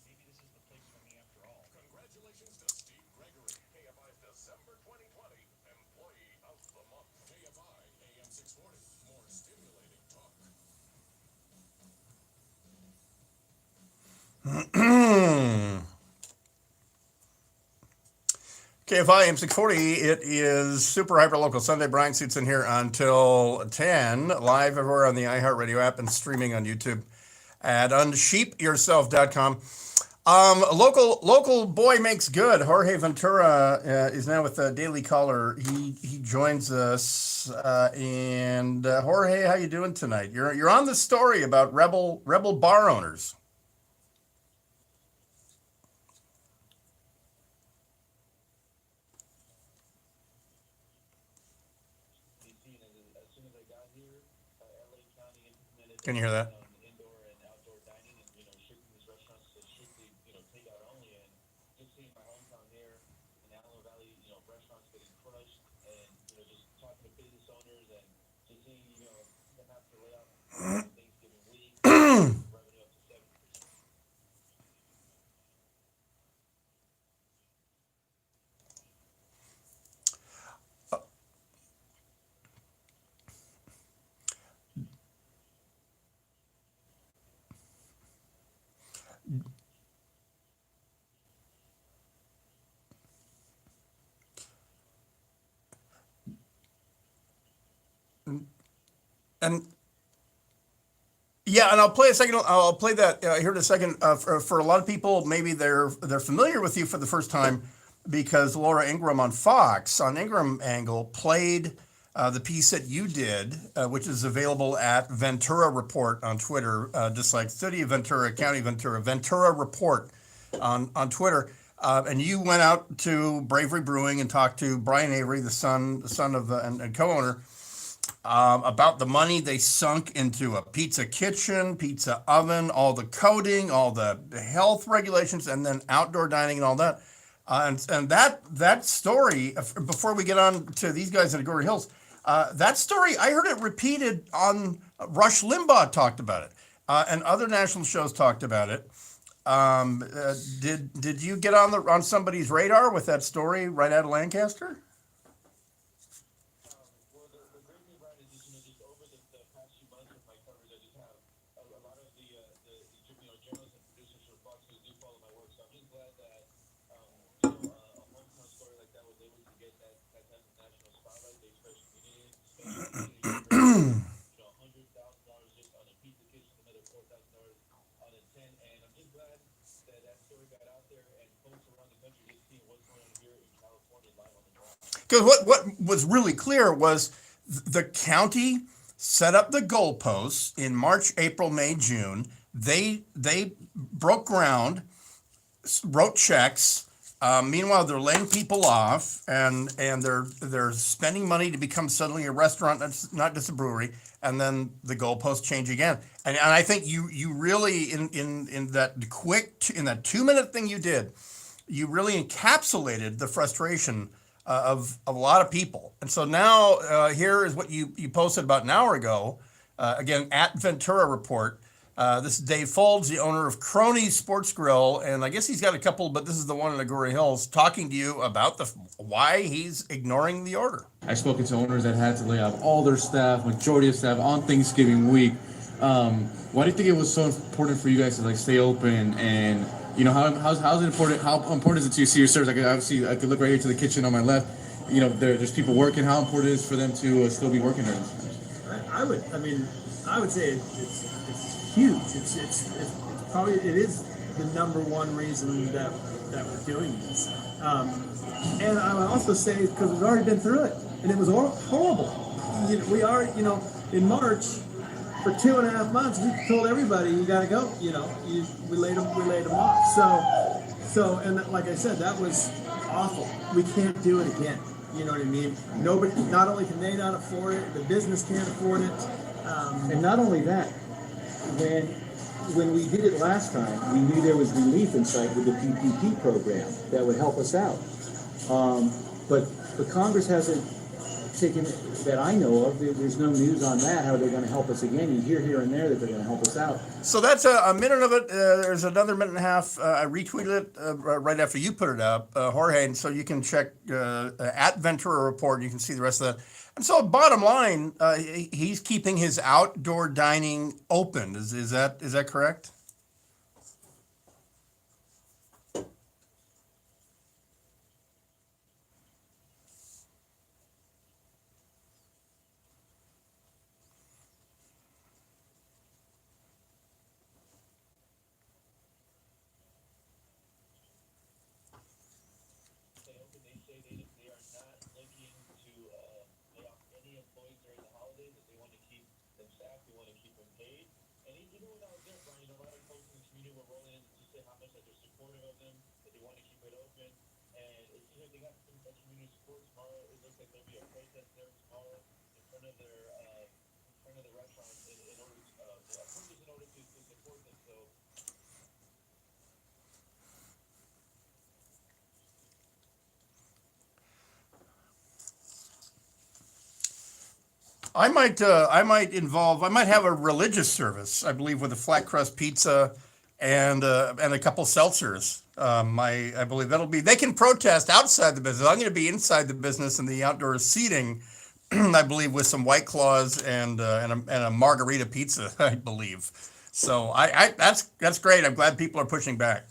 maybe this is the place for me after all. Congratulations to Steve Gregory, KFI's December 2020 Employee of the Month. KFI M640. It is super hyper local Sunday. Brian Suits in here until 10, live everywhere on the iHeartRadio app and streaming on YouTube at unsheepyourself.com. Local boy makes good. Jorge Ventura is now with the Daily Caller. He joins us. And Jorge, how you doing tonight? You're on the story about rebel bar owners. Can you hear that? And yeah, and I'll play a second. I'll play that here in a second. For a lot of people, maybe they're familiar with you for the first time because Laura Ingraham on Fox, on Ingraham Angle, played the piece that you did, which is available at Ventura Report on Twitter, just like City of Ventura, County Ventura, Ventura Report on Twitter. And you went out to Bravery Brewing and talked to Brian Avery, the son of and co-owner, about the money they sunk into a pizza kitchen, pizza oven, all the coding, all the health regulations, and then outdoor dining and all that. And that story, before we get on to these guys in Agoura Hills, that story, I heard it repeated on Rush Limbaugh talked about it, and other national shows talked about it. Did you get on somebody's radar with that story right out of Lancaster? Because what was really clear was the county set up the goalposts in March, April, May, June. They broke ground, wrote checks. Meanwhile, they're laying people off, and they're spending money to become suddenly a restaurant that's not just a brewery. And then the goalposts change again. And I think you really in that in that 2-minute thing you did, you really encapsulated the frustration of a lot of people. And so now here is what you posted about an hour ago, again, at Ventura Report. This is Dave Folds, the owner of Cronies Sports Grill, and I guess he's got a couple, but this is the one in Agoura Hills, talking to you about why he's ignoring the order. I've spoken to owners that had to lay off all their staff, majority of staff, on Thanksgiving week. Why do you think it was so important for you guys to stay open? And how's it important? How important is it to you see your servers? I could look right here to the kitchen on my left. There's people working. How important it is for them to still be working during this time? I would say it's huge. It's probably it is the number one reason that we're doing this. And I would also say because we've already been through it, and it was horrible. We are in March. For 2.5 months, we told everybody you got to go. We laid them off. So, and like I said, that was awful. We can't do it again. You know what I mean? Nobody. Not only can they not afford it, the business can't afford it. And not only that, when we did it last time, we knew there was relief in sight with the PPP program that would help us out. But Congress hasn't taken, that I know of, there's no news on that, how they're going to help us again. You hear here and there that they're going to help us out. So that's a minute of it. There's another minute and a half. I retweeted it right after you put it up, Jorge, and so you can check at Ventura Report. You can see the rest of that. And so bottom line, he's keeping his outdoor dining open. Is that correct? I might have a religious service, I believe, with a flat crust pizza and a couple seltzers. I believe that'll be, they can protest outside the business. I'm going to be inside the business in the outdoor seating, I believe, with some White Claws and a margarita pizza, I believe. So that's great. I'm glad people are pushing back.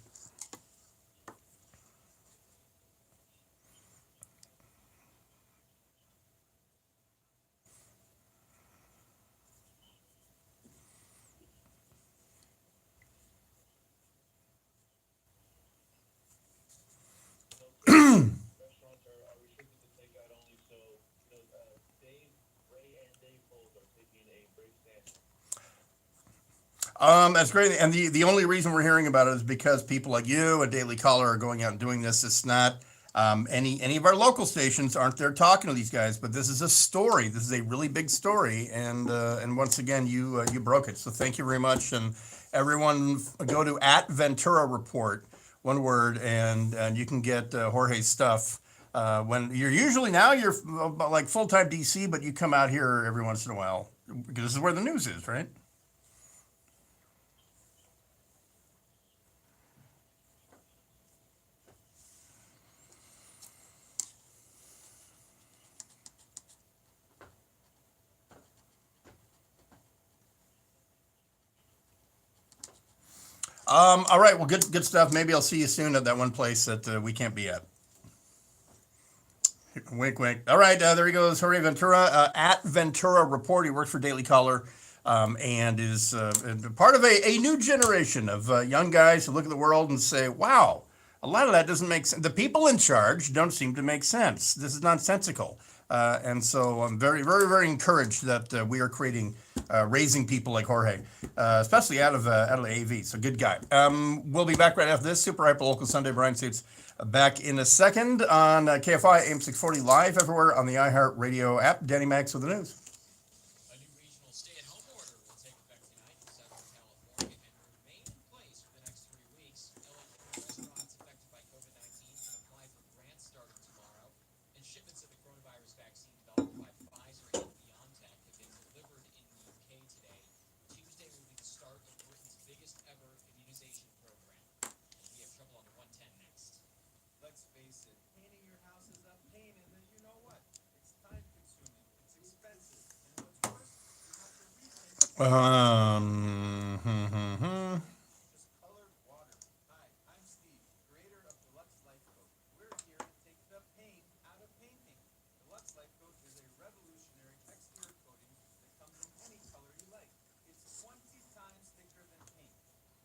That's great. And the only reason we're hearing about it is because people like you and Daily Caller are going out and doing this. It's not any of our local stations aren't there talking to these guys, but this is a story. This is a really big story, and once again, you broke it. So thank you very much, and everyone go to @Ventura Report, one word, and you can get Jorge's stuff. When you're usually now you're like full time DC, but you come out here every once in a while because this is where the news is, right? All right. Well, good stuff. Maybe I'll see you soon at that one place that we can't be at. Wink, wink. All right. There he goes. Jorge Ventura @Ventura Report. He works for Daily Caller and is part of a new generation of young guys who look at the world and say, wow, a lot of that doesn't make sense. The people in charge don't seem to make sense. This is nonsensical. And so I'm very, very, very encouraged that we are creating, raising people like Jorge, especially out of AV. So good guy. We'll be back right after this. Super Hyper Local Sunday. Brian Suits back in a second on KFI AM 640 live everywhere on the iHeartRadio app. Danny Max with the news. A new regional stay-at-home order will take effect tonight in Southern California and remain in place for the next 3 weeks. LA restaurants affected by COVID-19 can apply for grants starting tomorrow, and shipments of the coronavirus vaccine developed by Pfizer and BioNTech have been delivered in the UK today. Tuesday will be the start of Britain's biggest ever immunization program. And we have trouble on the 110 next. Let's face it, painting your house is a pain, and then you know what? It's time consuming, it's expensive, and what's worse, you have to repaint just colored water. Hi, I'm Steve, creator of Deluxe Light Coat. We're here to take the pain out of painting. Deluxe Light Coat is a revolutionary exterior coating that comes in any color you like. It's 20 times thicker than paint.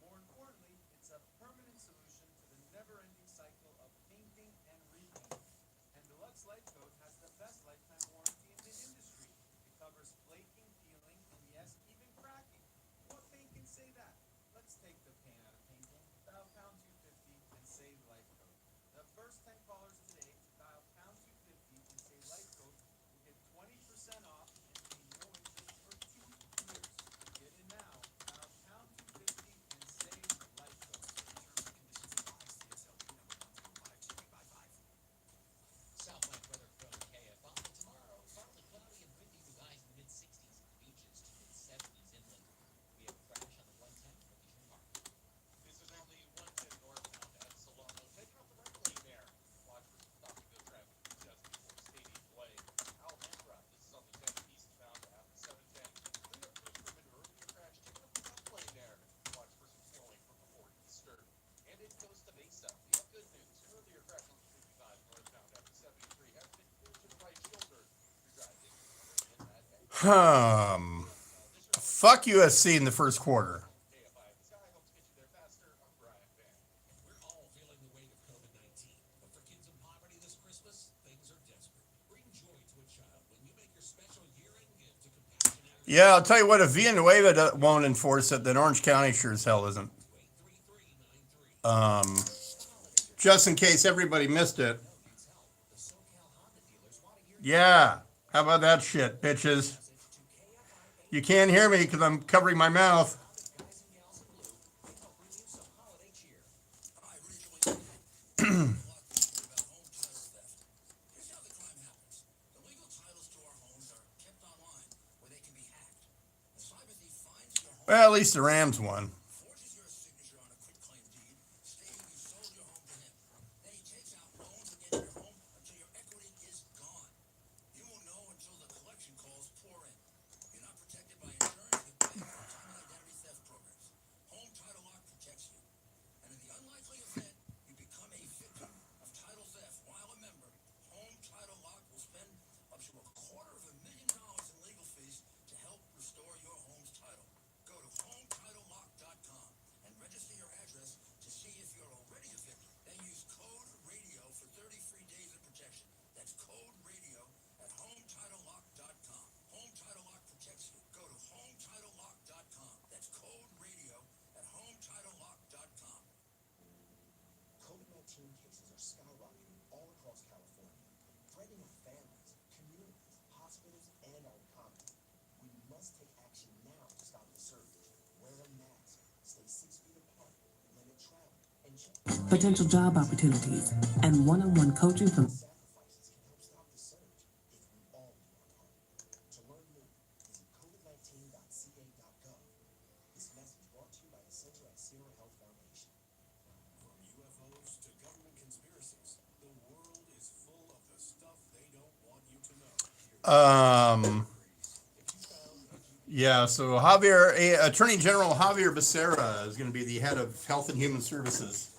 More importantly, it's a permanent solution to the never-ending cycle of painting and repainting. And Deluxe Light Coat has the best lifetime warranty in the industry. It covers flaking, peeling, and yes, even cracking. What paint can say that? Let's take the pain out of painting. Dial pound 250 and save Light Coat. The first 10 callers today to dial pound 250 and say Light Coat will get 20% off and pay no interest for 2 years. Get in now. Dial pound 250 and save Light Coat. Southland weather from KFI. Tomorrow, partly cloudy and windy with highs in the mid-60s at the beaches to mid-70s inland. We have a crash on the 110 from Leisure Park. This is on the 110 northbound at Solano. Take off the right lane there. Watch for some stop and go traffic just before Stadium Way. Alhambra, this is on the 10 eastbound at the 710. Clean up crews from an earlier crash. Taking up the left lane there. Watch for some slowing from before Easter. And it goes to Mesa. We have good news. Earlier crash on the 55 northbound at the 73 has been cleared to the right shoulder. You're driving in that edge. Fuck USC in the first quarter. KFI, the sky helps get you there faster. I'm Brian Van. We're all feeling the weight of COVID-19, but for kids in poverty this Christmas, things are desperate. Bring joy to a child when you make your special year-end gift to compassionate Yeah, I'll tell you what, if Villanueva won't enforce it, then Orange County sure as hell isn't. Um, just in case everybody missed it. Yeah, how about that shit, bitches? You can't hear me because I'm covering my mouth. Well, at least the Rams won. COVID-19 cases are skyrocketing all across California, threatening our families, communities, hospitals, and our economy. We must take action now to stop the surge. Wear a mask, stay 6 feet apart, limit travel, and check Potential job opportunities, and one-on-one coaching from sacrifices can help stop the surge if we all do our part. To learn more, visit covid19.ca.gov. This message brought to you by the Center at Sierra Health Foundation. From UFOs to government conspiracies, the world is full of the stuff they don't want you to know. Yeah, so Attorney General Javier Becerra is going to be the head of Health and Human Services.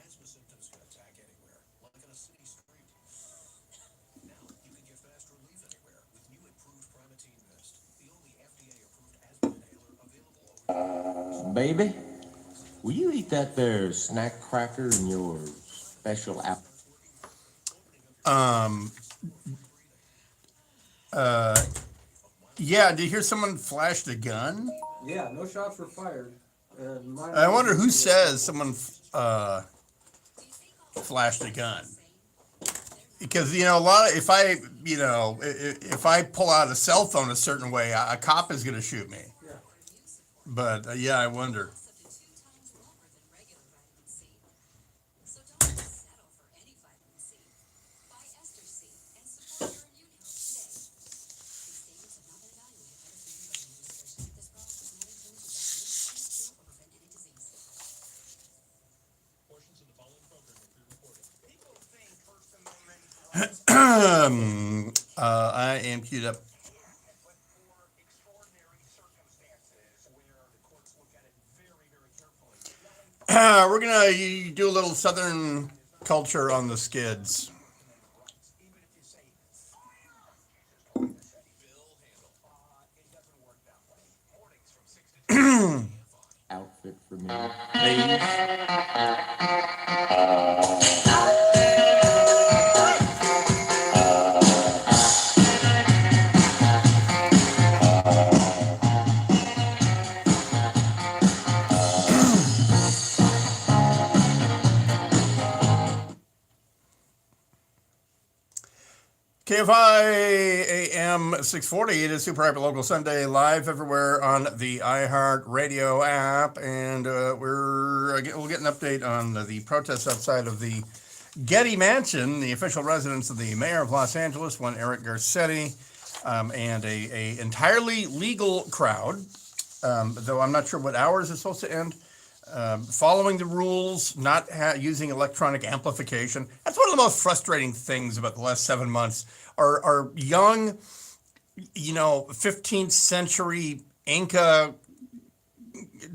Asthma symptoms can attack anywhere, like on a city street. Now you can get fast relief anywhere with new improved Primatene Mist, the only FDA-approved asthma inhaler available over. Baby, will you eat that there snack cracker in your special app? Yeah, did you hear someone flashed a gun? Yeah, no shots were fired. And I wonder who says someone flashed a gun. Because, you know, if I pull out a cell phone a certain way, a cop is going to shoot me. Yeah. But, yeah, I wonder. Portions of the following program are pre-recorded. People think First Amendment rights I am queued up. but for extraordinary circumstances where the courts look at it very, very carefully. We're going to do a little Southern culture on the skids. Even if you say firearms cases, Bill Handle. It doesn't work that way. Mornings from 6 to 10. Outfit for me, please. KFI AM 640. It is Super Hyper Local Sunday, live everywhere on the iHeart Radio app, and we'll get an update on the protests outside of the Getty Mansion, the official residence of the mayor of Los Angeles, one Eric Garcetti. and a entirely legal crowd, though I'm not sure what hours it's supposed to end. Following the rules, not using electronic amplification. That's one of the most frustrating things about the last 7 months. Are young, 15th century Inca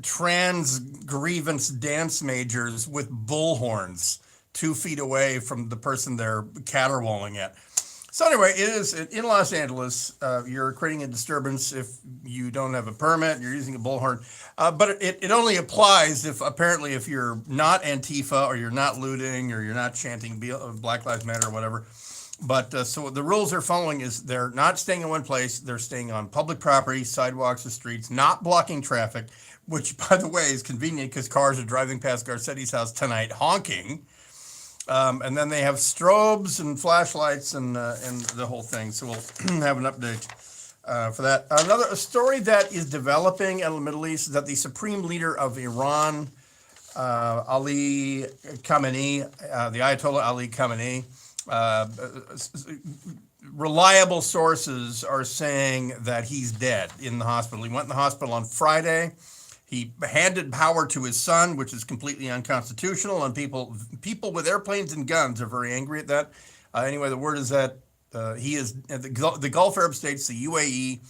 trans grievance dance majors with bullhorns 2 feet away from the person they're caterwauling at. So anyway, it is in Los Angeles. You're creating a disturbance if you don't have a permit. You're using a bullhorn, but it only applies if you're not Antifa or you're not looting or you're not chanting Black Lives Matter or whatever. But so the rules they're following is they're not staying in one place. They're staying on public property, sidewalks or streets, not blocking traffic, which, by the way, is convenient because cars are driving past Garcetti's house tonight honking. And then they have strobes and flashlights and the whole thing. So we'll have an update for that. A story that is developing in the Middle East is that the supreme leader of Iran, Ali Khamenei, the Ayatollah Ali Khamenei, reliable sources are saying that he's dead in the hospital. He went in the hospital on Friday. He handed power to his son, which is completely unconstitutional, and people with airplanes and guns are very angry at that. Anyway, the word is that he is the Gulf Arab states, the UAE,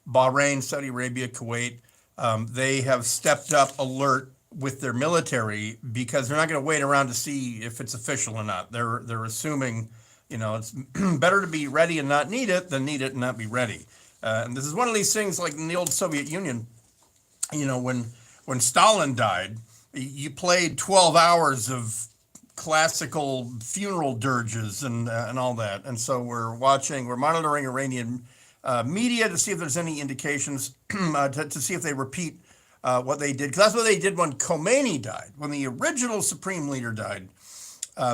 Bahrain, Saudi Arabia, Kuwait. They have stepped up alert with their military because they're not going to wait around to see if it's official or not. They're assuming, it's better to be ready and not need it than need it and not be ready. And this is one of these things like in the old Soviet Union. When Stalin died, you played 12 hours of classical funeral dirges and all that. And so we're monitoring Iranian media to see if there's any indications to see if they repeat what they did. Because that's what they did when Khomeini died. When the original supreme leader died,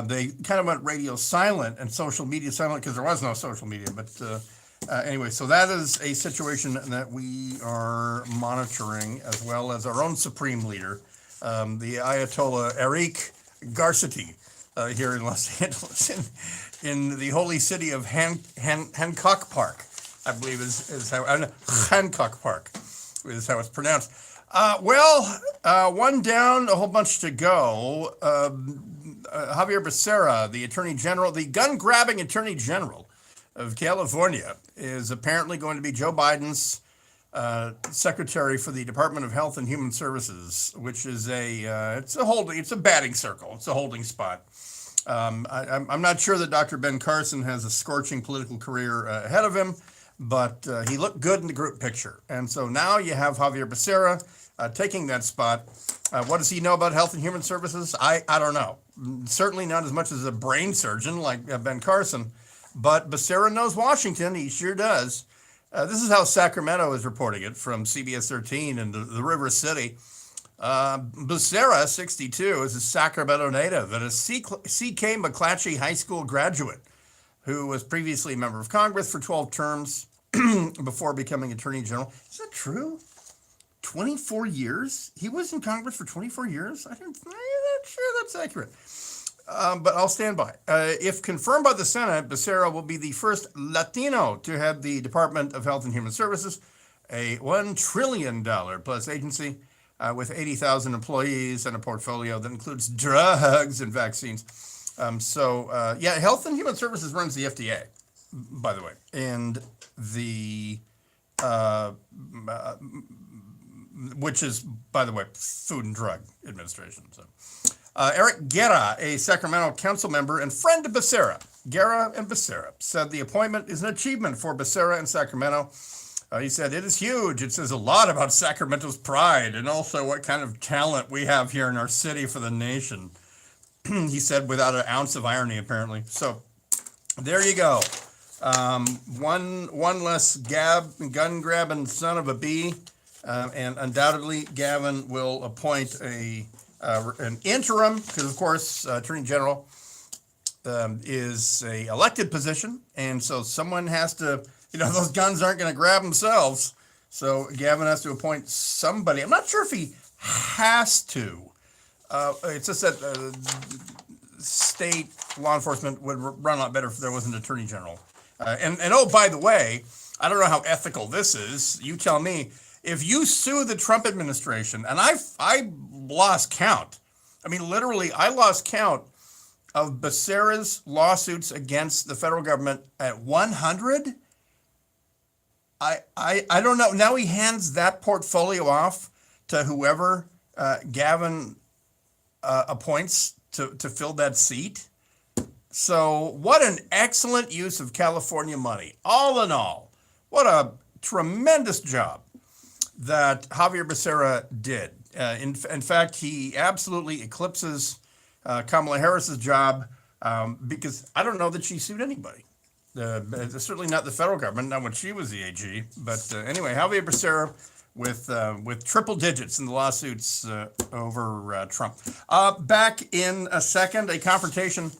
they kind of went radio silent and social media silent because there was no social media. But anyway, so that is a situation that we are monitoring, as well as our own supreme leader, the Ayatollah Eric Garcetti, here in Los Angeles, in the holy city of Hancock Park, I believe is how Hancock Park is how it's pronounced. One down, a whole bunch to go. Javier Becerra, the Attorney General, the gun-grabbing Attorney General of California, is apparently going to be Joe Biden's secretary for the Department of Health and Human Services, which is it's a batting circle. It's a holding spot. I'm not sure that Dr. Ben Carson has a scorching political career ahead of him, but he looked good in the group picture. And so now you have Javier Becerra taking that spot. What does he know about health and human services? I don't know. Certainly not as much as a brain surgeon like Ben Carson. But Becerra knows Washington. He sure does. This is how Sacramento is reporting it from CBS 13 and the River City. Becerra, 62, is a Sacramento native and a C.K. McClatchy High School graduate who was previously a member of Congress for 12 terms before becoming Attorney General. Is that true? 24 years? He was in Congress for 24 years? I'm not sure that's accurate. But I'll stand by. If confirmed by the Senate, Becerra will be the first Latino to head the Department of Health and Human Services, a $1 trillion plus agency with 80,000 employees and a portfolio that includes drugs and vaccines. Health and Human Services runs the FDA, by the way, and which is, by the way, Food and Drug Administration. So. Eric Guerra, a Sacramento council member and friend of Becerra, Guerra and Becerra, said the appointment is an achievement for Becerra in Sacramento. He said, "It is huge. It says a lot about Sacramento's pride and also what kind of talent we have here in our city for the nation." He said without an ounce of irony, apparently. So there you go. One less gun-grabbing son of a bee. And undoubtedly, Gavin will appoint an interim, because of course, Attorney General is a elected position, and so someone has to, those guns aren't going to grab themselves. So Gavin has to appoint somebody. I'm not sure if he has to. It's just that state law enforcement would run a lot better if there was an Attorney General. And oh, by the way, I don't know how ethical this is. You tell me. If you sue the Trump administration, and I lost count. I mean, literally, I lost count of Becerra's lawsuits against the federal government at 100. I don't know. Now he hands that portfolio off to whoever Gavin appoints to fill that seat. So what an excellent use of California money. All in all, what a tremendous job that Javier Becerra did. In fact, he absolutely eclipses Kamala Harris's job because I don't know that she sued anybody. Certainly not the federal government, not when she was the AG. But anyway, Javier Becerra with triple digits in the lawsuits over Trump. Back in a second, a confrontation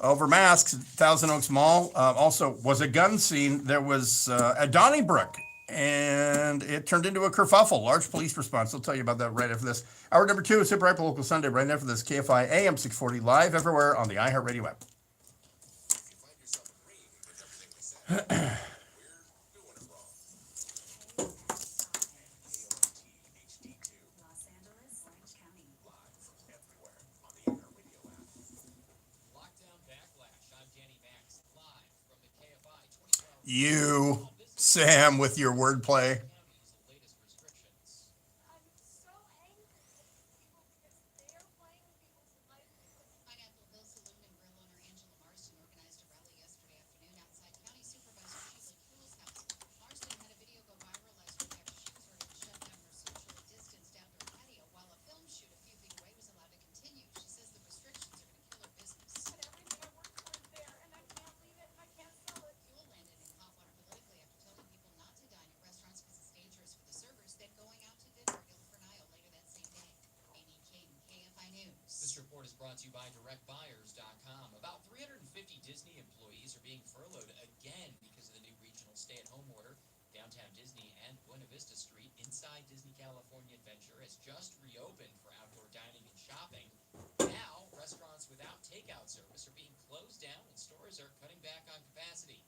over masks at Thousand Oaks Mall. Also was a gun scene. There was at Donnybrook, and it turned into a kerfuffle. Large police response. I'll tell you about that right after this. Hour number 2 is Super Hyper Local Sunday. Right after this, KFI AM 640 live everywhere on the iHeartRadio app. You, Sam, with your wordplay. Pineapple Hill Saloon and Grill owner Angela Marston organized a rally yesterday afternoon outside County Supervisor Shls' house. Marston had a video go viral last week after she was ordered to shut down her socially distanced outdoor patio while a film shoot a few feet away was allowed to continue. She says the restrictions are going to kill her business. But everything I work for is there, and I can't leave it, and I can't sell it. Fuel landed in hot water politically after telling people not to dine at restaurants because it's dangerous for the servers, then going out to dinner at Il Fornaio later that same day. Amy Caden, KFI News. This report is brought to you by DirectBuyers.com. About 350 Disney employees are being furloughed again because of the new regional stay-at-home order. Downtown Disney and Buena Vista Street inside Disney California Adventure has just reopened for outdoor dining and shopping. Now, restaurants without takeout service are being closed down and stores are cutting back on capacity.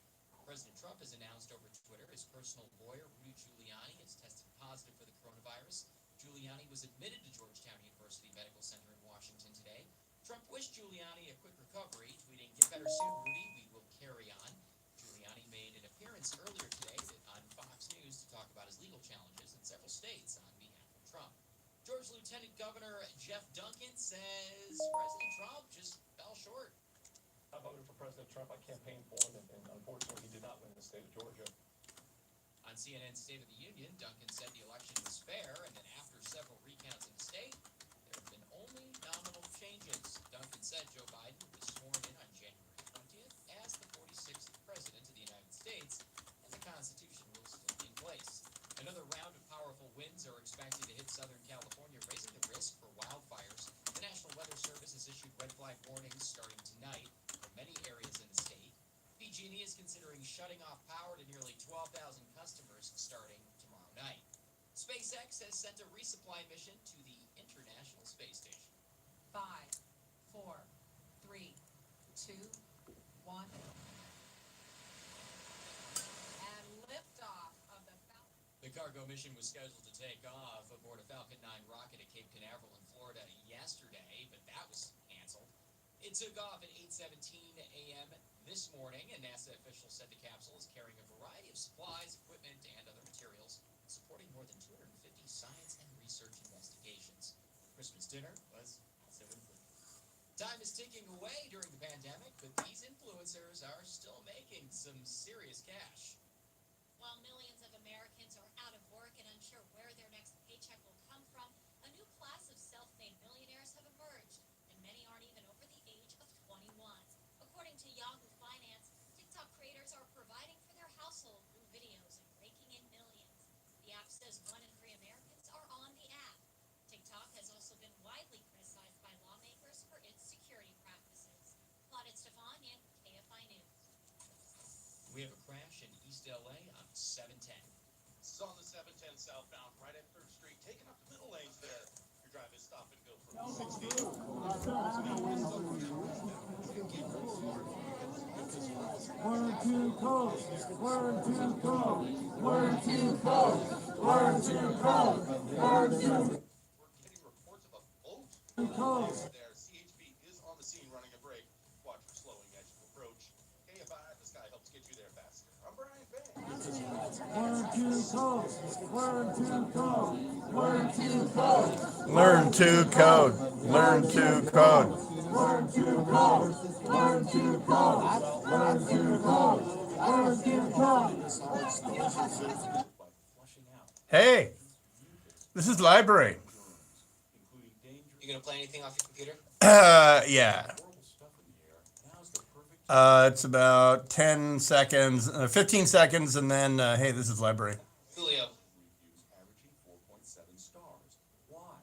President Trump has announced over Twitter his personal lawyer, Rudy Giuliani, has tested positive for the coronavirus. Giuliani was admitted to Georgetown University Medical Center in Washington today. Trump wished Giuliani a quick recovery, tweeting, "Get better soon, Rudy. We will carry on." Giuliani made an appearance earlier today on Fox News to talk about his legal challenges in several states on behalf of Trump. Georgia Lieutenant Governor Jeff Duncan says President Trump just fell short. I voted for President Trump. I campaigned for him, and unfortunately, he did not win the state of Georgia. On CNN's State of the Union, Duncan said the election was fair, and then after several recounts in the state, there have been only nominal changes. Duncan said Joe Biden was sworn in on January 20th as the 46th President of the United States, and the Constitution will still be in place. Another round of powerful winds are expected to hit Southern California, raising the risk for wildfires. The National Weather Service has issued red flag warnings starting tonight for many areas in the state. PG&E is considering shutting off power to nearly 12,000 customers starting tomorrow night. SpaceX has sent a resupply mission to the International Space Station. 5, 4, 3, 2, 1. And liftoff of the Falcon. The cargo mission was scheduled to take off aboard a Falcon 9 rocket at Cape Canaveral in Florida yesterday, but that was canceled. It took off at 8:17 a.m. this morning, and NASA officials said the capsule is carrying a variety of supplies, equipment, and other materials, supporting more than 250 science and research investigations. Christmas dinner was also included. Time is ticking away during the pandemic, but these influencers are still making some serious cash. While millions of Americans are out of work and unsure where their next paycheck will come from, a new class of self-made millionaires have emerged, and many aren't even over the age of 21. According to Yahoo Finance, TikTok creators are providing for their household through videos and raking in millions. The app says 1 in 3 Americans are on the app. TikTok has also been widely criticized by lawmakers for its security practices. Claudette Stefanian, KFI News. We have a crash in East LA on 710. This is on the 710 southbound, right at 3rd Street, taking up the middle lanes there. Your drive is stop and go from 60. Learn to code. Learn to code. Learn to code. Learn to code. Learn to We're getting reports of a boat code. there. CHP is on the scene running a break. Watch for slowing edge of approach. KFI, the sky helps get you there faster. I'm Brian Bay. Learn to code. Learn to code. Learn to code. Learn to code. Learn to code. Learn to code. Learn to code. Learn to code. Learn to code. Hey, this is library. You gonna play anything off your computer? Yeah. It's about 10 seconds, 15 seconds, and then, hey, this is library. Julio. Reviews averaging 4.7 stars. Why?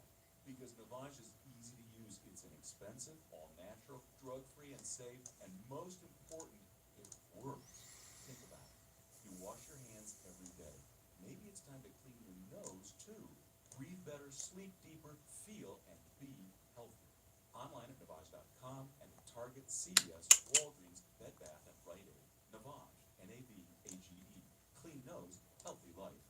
Because Navage is easy to use. It's inexpensive, all natural, drug-free, and safe, and most important, it works. Think about it. You wash your hands every day. Maybe it's time to clean your nose, too. Breathe better, sleep deeper, feel, and be healthier. Online at Navage.com and at Target, CVS, Walgreens, Bed Bath, and Rite Aid. Navage, N-A-V-A-G-E. Clean nose, healthy life.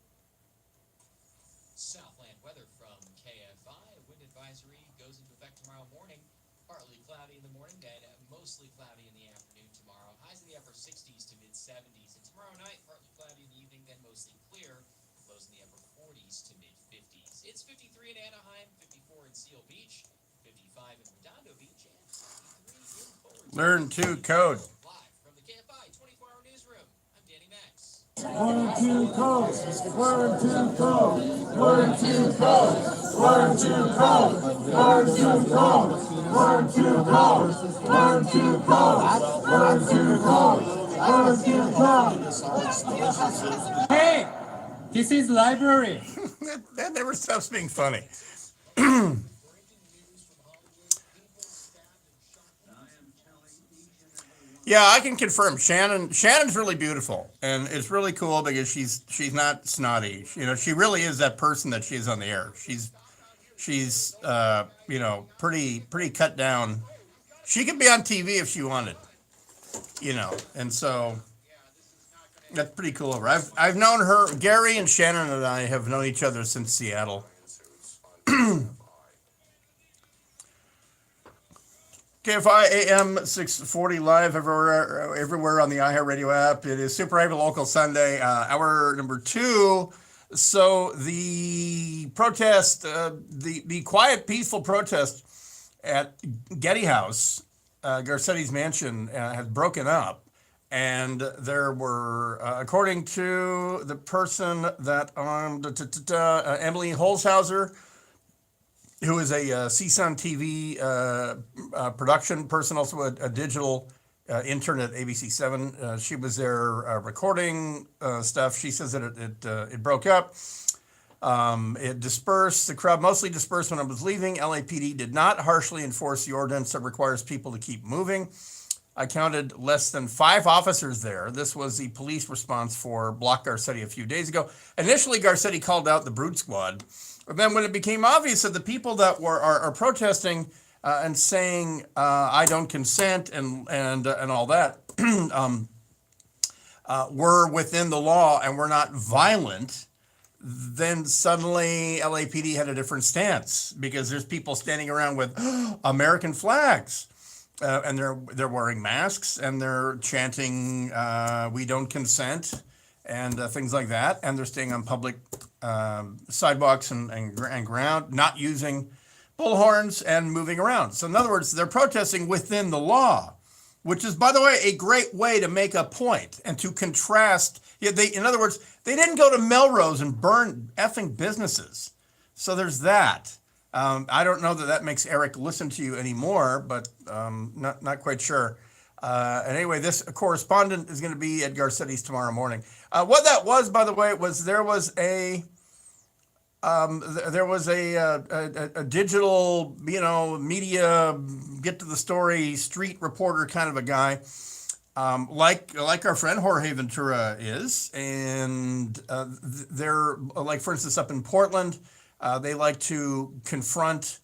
Southland weather from KFI. A wind advisory goes into effect tomorrow morning. Partly cloudy in the morning, then mostly cloudy in the afternoon tomorrow. Highs in the upper 60s to mid 70s. And tomorrow night, partly cloudy in the evening, then mostly clear. Lows in the upper 40s to mid 50s. It's 53 in Anaheim, 54 in Seal Beach, 55 in Redondo Beach, and 53 in Fullerton. Learn to code. Live from the KFI 24-hour newsroom, I'm Danny Max. Learn to code. Learn to code. Learn to code. Learn to code. Learn to code. Learn to code. Learn to code. Learn to code. Learn to code. Hey, this is library. That never stops being funny. Yeah, I can confirm. Shannon's really beautiful, and it's really cool because she's not snotty. You know, she really is that person that she is on the air. She's you know, pretty cut down. She could be on TV if she wanted, you know, and so that's pretty cool of her. I've known her. Gary and Shannon and I have known each other since Seattle. KFI AM 640 live everywhere on the iHeartRadio app. It is Super Hyper Local Sunday, hour number 2. So the protest, the quiet, peaceful protest at Getty House, Garcetti's mansion, has broken up. And there were, according to the person that Emily Holzhauser, who is a CSUN TV production person, also a digital intern at ABC7. She was there recording stuff. She says that it broke up. It dispersed. The crowd mostly dispersed when I was leaving. LAPD did not harshly enforce the ordinance that requires people to keep moving. I counted less than 5 officers there. This was the police response for Block Garcetti a few days ago. Initially, Garcetti called out the Brute Squad. But then when it became obvious that the people that are protesting and saying I don't consent and all that were within the law and were not violent, then suddenly LAPD had a different stance because there's people standing around with American flags. And they're wearing masks and they're chanting "We don't consent" and things like that. And they're staying on public sidewalks and ground, not using bullhorns and moving around. So in other words, they're protesting within the law, which is, by the way, a great way to make a point and to contrast. Yeah, in other words, they didn't go to Melrose and burn effing businesses. So there's that. I don't know that makes Eric listen to you anymore, but not quite sure. And anyway, this correspondent is going to be at Garcetti's tomorrow morning. What that was, by the way, was there was a digital, you know, media, get to the story, street reporter kind of a guy, like our friend Jorge Ventura is, and they're like, for instance, up in Portland. They like to confront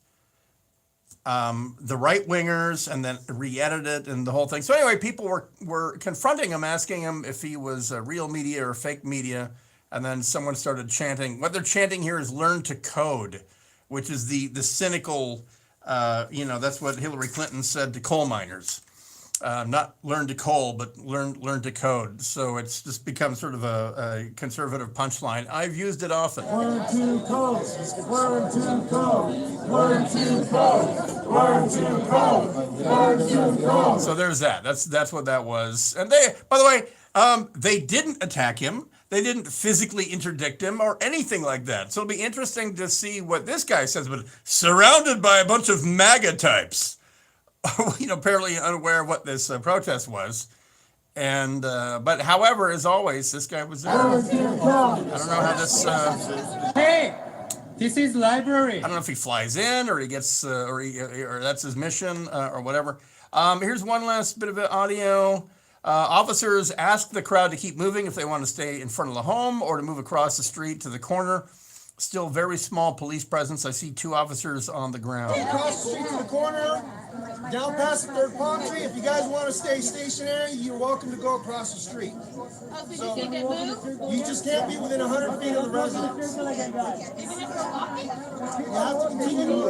the right wingers, and then re-edited and the whole thing. So anyway, people were confronting him, asking him if he was real media or fake media, and then someone started chanting. What they're chanting here is "learn to code," which is the cynical. That's what Hillary Clinton said to coal miners. Not learn to coal, but learn to code. So it's just become sort of a conservative punchline. I've used it often. Learn to code. Learn to code. Learn to code. Learn to code. Learn to code. So there's that. That's what that was. And they, by the way, they didn't attack him. They didn't physically interdict him or anything like that. So it'll be interesting to see what this guy says. But surrounded by a bunch of MAGA types. Apparently unaware of what this protest was. And, but however, as always, this guy was there. I don't know how this, Hey, this is library. I don't know if he flies in or he gets, or that's his mission or whatever. Here's one last bit of audio. Officers ask the crowd to keep moving if they want to stay in front of the home or to move across the street to the corner. Still very small police presence. I see 2 officers on the ground. Across the street to the corner, down past the third palm tree. If you guys want to stay stationary, you're welcome to go across the street. So you just can't be within 100 feet of the residence. You have to continue to move.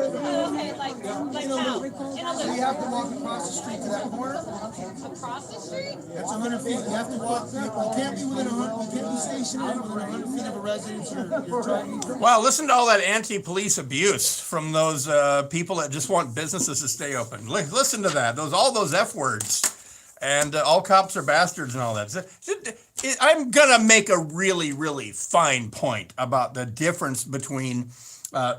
In a loop. So you have to walk across the street to that corner. Across the street? That's 100 feet. You have to walk. You can't be within 100. You can't be stationary within 100 feet of a residence. You're driving. Wow, listen to all that anti-police abuse from those people that just want businesses to stay open. Listen to that. All those F words. And all cops are bastards and all that. I'm going to make a really, really fine point about the difference between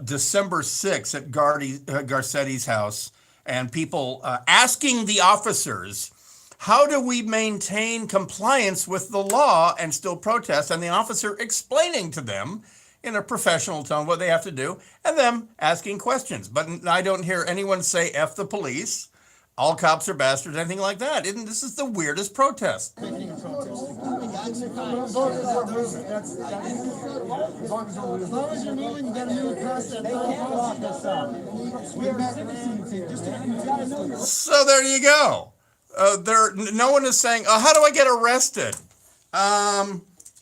December 6th at Garcetti's house and people asking the officers, how do we maintain compliance with the law and still protest? And the officer explaining to them in a professional tone what they have to do, and them asking questions. But I don't hear anyone say F the police, all cops are bastards, anything like that. This is the weirdest protest. As long as you're moving, you gotta move past that. So there you go. No one is saying, how do I get arrested?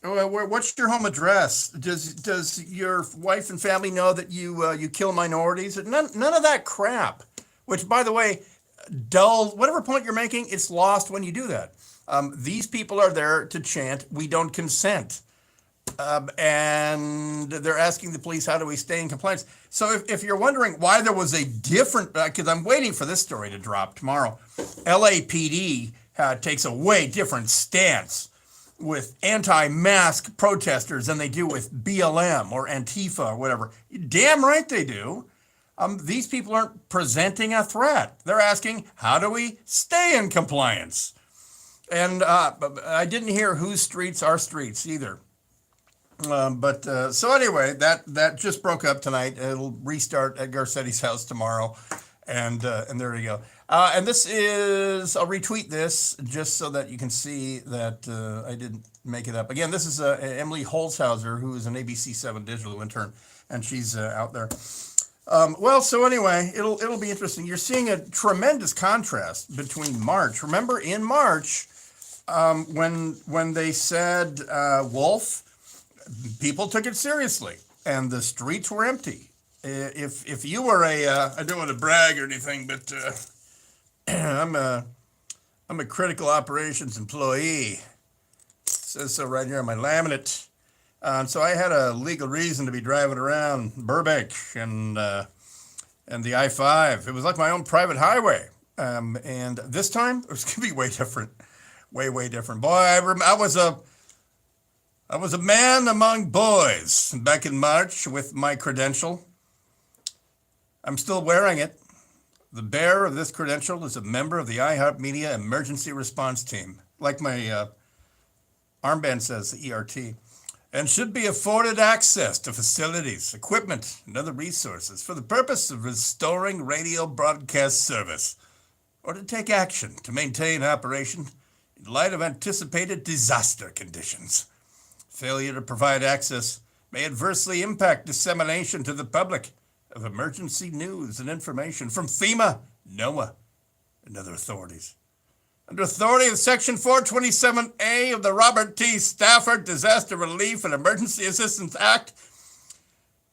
What's your home address? Does your wife and family know that you kill minorities? None of that crap. Which, by the way, dull. Whatever point you're making, it's lost when you do that. These people are there to chant, "We don't consent," and they're asking the police, "How do we stay in compliance?" So if you're wondering why there was a different, because I'm waiting for this story to drop tomorrow, LAPD takes a way different stance with anti-mask protesters than they do with BLM or Antifa or whatever. Damn right they do. These people aren't presenting a threat. They're asking, how do we stay in compliance? And I didn't hear whose streets are streets either. So anyway, that just broke up tonight. It'll restart at Garcetti's house tomorrow. And there you go. And this is, I'll retweet this just so that you can see that I didn't make it up. Again, this is Emily Holzhauser, who is an ABC7 digital intern, and she's out there. So anyway, it'll be interesting. You're seeing a tremendous contrast between March. Remember in March, when they said wolf, people took it seriously, and the streets were empty. If you were I don't want to brag or anything, but I'm a critical operations employee. It says so right here on my laminate. So I had a legal reason to be driving around Burbank and the I-5. It was like my own private highway. And this time it was gonna be way different, way different. Boy, I was a man among boys back in March with my credential. I'm still wearing it. The bearer of this credential is a member of the iHeartMedia Emergency Response Team, like my armband says, the ERT, and should be afforded access to facilities, equipment, and other resources for the purpose of restoring radio broadcast service or to take action to maintain operation in light of anticipated disaster conditions. Failure to provide access may adversely impact dissemination to the public of emergency news and information from FEMA, NOAA, and other authorities. Under authority of Section 427A of the Robert T. Stafford Disaster Relief and Emergency Assistance Act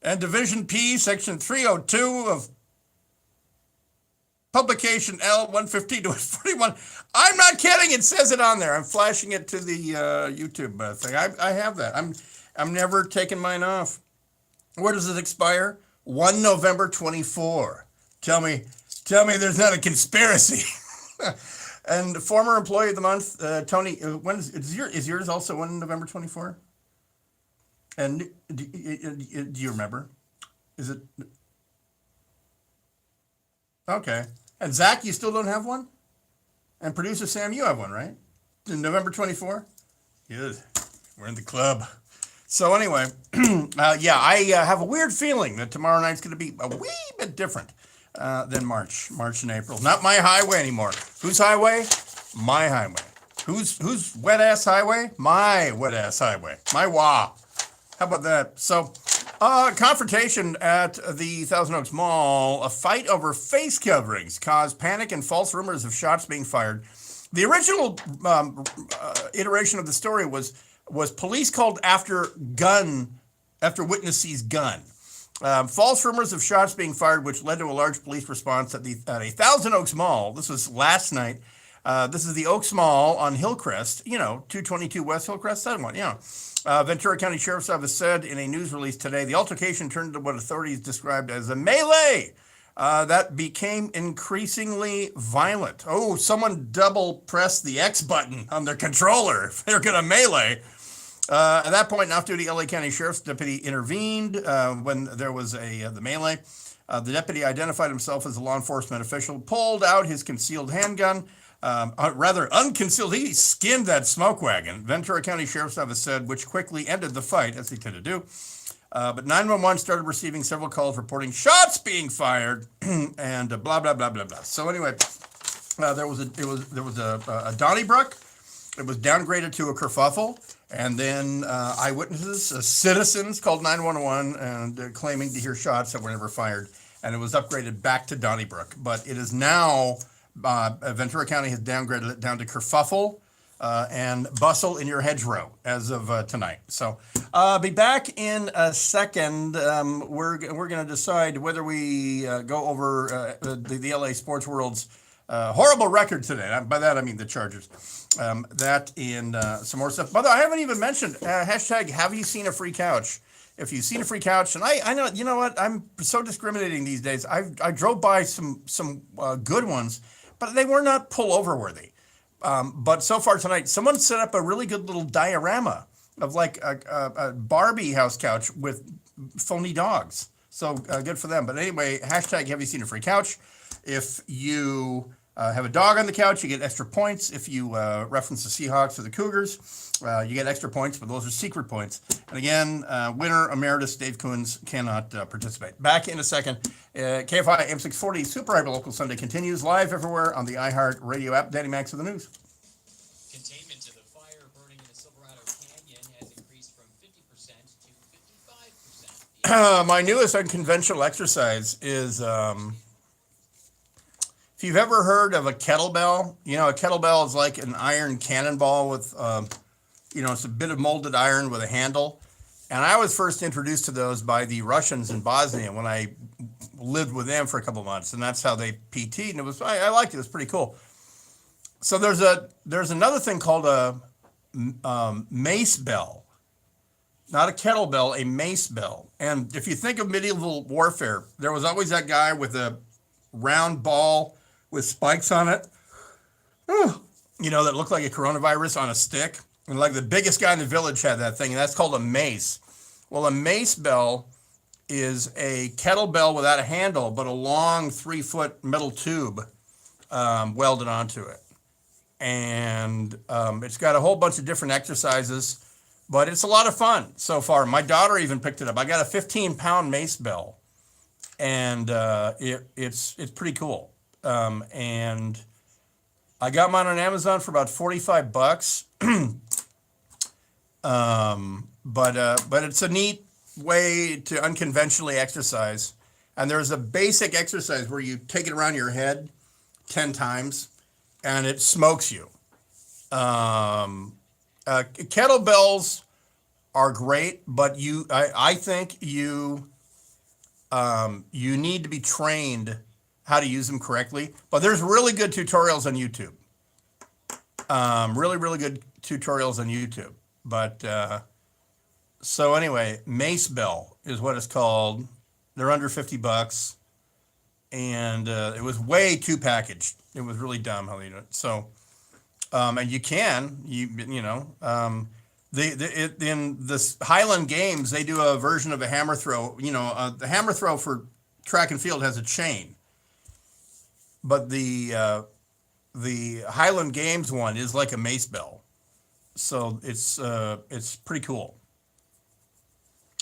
and Division P, Section 302 of Publication L 115 to 41. I'm not kidding. It says it on there. I'm flashing it to the YouTube thing. I have that. I'm never taking mine off. Where does it expire? 1 November 24. Tell me there's not a conspiracy. And former employee of the month, Tony, is yours also 1 November 24? And do you remember? Is it? Okay. And Zach, you still don't have one? And producer Sam, you have one, right? In November 24? Good. We're in the club. So anyway, I have a weird feeling that tomorrow night's going to be a wee bit different than March and April. Not my highway anymore. Whose highway? My highway. Whose wet ass highway? My wet ass highway. My wah. How about that? So, confrontation at the Thousand Oaks Mall. A fight over face coverings caused panic and false rumors of shots being fired. The original iteration of the story was police called after witness sees gun. False rumors of shots being fired, which led to a large police response at a Thousand Oaks Mall. This was last night. This is the Oaks Mall on Hillcrest, 222 West Hillcrest, that one, Ventura County Sheriff's Office said in a news release today, the altercation turned into what authorities described as a melee that became increasingly violent. Oh, someone double pressed the X button on their controller. They're going to melee. At that point, an off-duty LA County Sheriff's deputy intervened when there was the melee. The deputy identified himself as a law enforcement official, pulled out his concealed handgun, rather unconcealed. He skinned that smoke wagon, Ventura County Sheriff's Office said, which quickly ended the fight, as they tend to do. But 911 started receiving several calls reporting shots being fired and blah, blah, blah, blah, blah. So anyway, there was a Donnybrook. It was downgraded to a kerfuffle. And then eyewitnesses, citizens called 911 and claiming to hear shots that were never fired. And it was upgraded back to Donnybrook. But it is now, Ventura County has downgraded it down to kerfuffle and bustle in your hedgerow as of tonight. So be back in a second. We're going to decide whether we go over the LA sports world's horrible record today. By that, I mean the Chargers. That and some more stuff. By the way, I haven't even mentioned hashtag have you seen a free couch? If you've seen a free couch, and I know, you know what, I'm so discriminating these days. I drove by some good ones, but they were not pullover worthy. But so far tonight, someone set up a really good little diorama of like a Barbie house couch with phony dogs. So good for them. But anyway, hashtag have you seen a free couch? If you have a dog on the couch, you get extra points. If you reference the Seahawks or the Cougars, you get extra points, but those are secret points. And again, winner emeritus Dave Coons cannot participate. Back in a second. KFI AM 640 Super Hyper Local Sunday continues live everywhere on the iHeart Radio app. Danny Max with the news. Containment of the fire burning in the Silverado Canyon has increased from 50% to 55%. My newest unconventional exercise is... if you've ever heard of a kettlebell, a kettlebell is like an iron cannonball with, it's a bit of molded iron with a handle. And I was first introduced to those by the Russians in Bosnia when I lived with them for a couple of months. And that's how they PT'd. And I liked it. It was pretty cool. So there's another thing called a mace bell. Not a kettlebell, a mace bell. And if you think of medieval warfare, there was always that guy with a round ball with spikes on it, that looked like a coronavirus on a stick. And like the biggest guy in the village had that thing, and that's called a mace. Well, a mace bell is a kettlebell without a handle, but a long 3-foot metal tube welded onto it. And it's got a whole bunch of different exercises, but it's a lot of fun so far. My daughter even picked it up. I got a 15-pound mace bell, and it's pretty cool. And I got mine on Amazon for about $45. But it's a neat way to unconventionally exercise. And there's a basic exercise where you take it around your head 10 times and it smokes you. Kettlebells are great, but I think you need to be trained how to use them correctly. But there's really good tutorials on YouTube. Really good tutorials on YouTube. But so anyway, Mace Bell is what it's called. They're under $50, and it was way too packaged. It was really dumb how they did it. So, and in this Highland Games, they do a version of a hammer throw. The hammer throw for track and field has a chain, but the Highland Games one is like a mace bell. So it's pretty cool,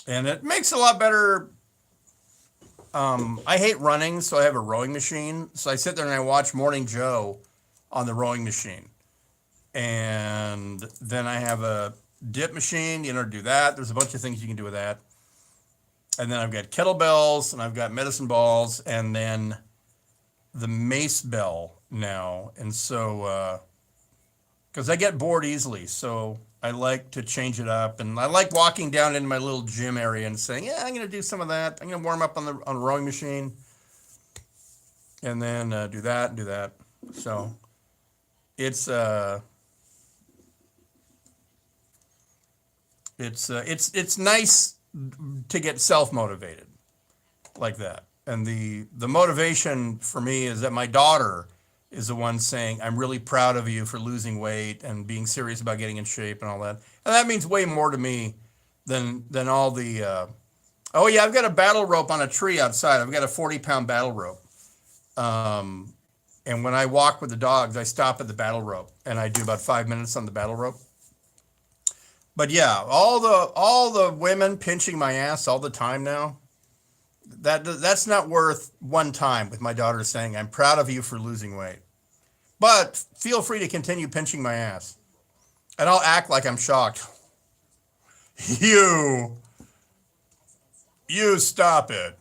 and it makes it a lot better. I hate running, so I have a rowing machine. So I sit there and I watch Morning Joe on the rowing machine, and then I have a dip machine, to do that. There's a bunch of things you can do with that. And then I've got kettlebells, and I've got medicine balls, and then the mace bell now. And so, because I get bored easily, so I like to change it up. And I like walking down into my little gym area and saying, yeah, I'm going to do some of that. I'm going to warm up on the rowing machine, and then do that and do that. So it's nice to get self-motivated like that. And the motivation for me is that my daughter is the one saying, I'm really proud of you for losing weight and being serious about getting in shape and all that. And that means way more to me than all the, oh yeah, I've got a battle rope on a tree outside. I've got a 40-pound battle rope. And when I walk with the dogs, I stop at the battle rope and I do about 5 minutes on the battle rope. But yeah, all the women pinching my ass all the time now, that's not worth one time with my daughter saying, I'm proud of you for losing weight. But feel free to continue pinching my ass. And I'll act like I'm shocked. You stop it.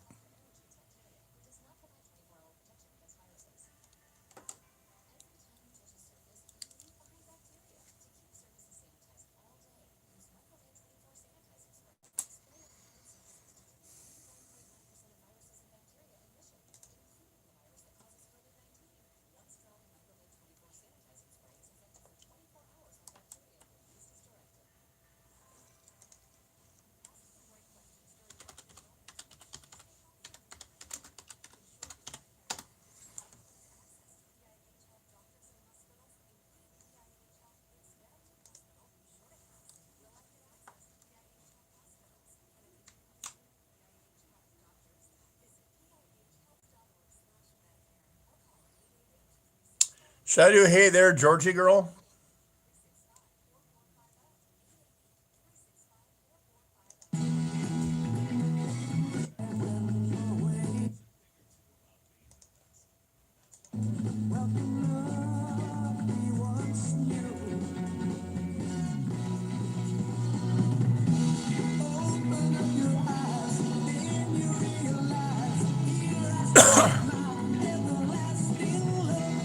Should I do hey there, Georgie girl?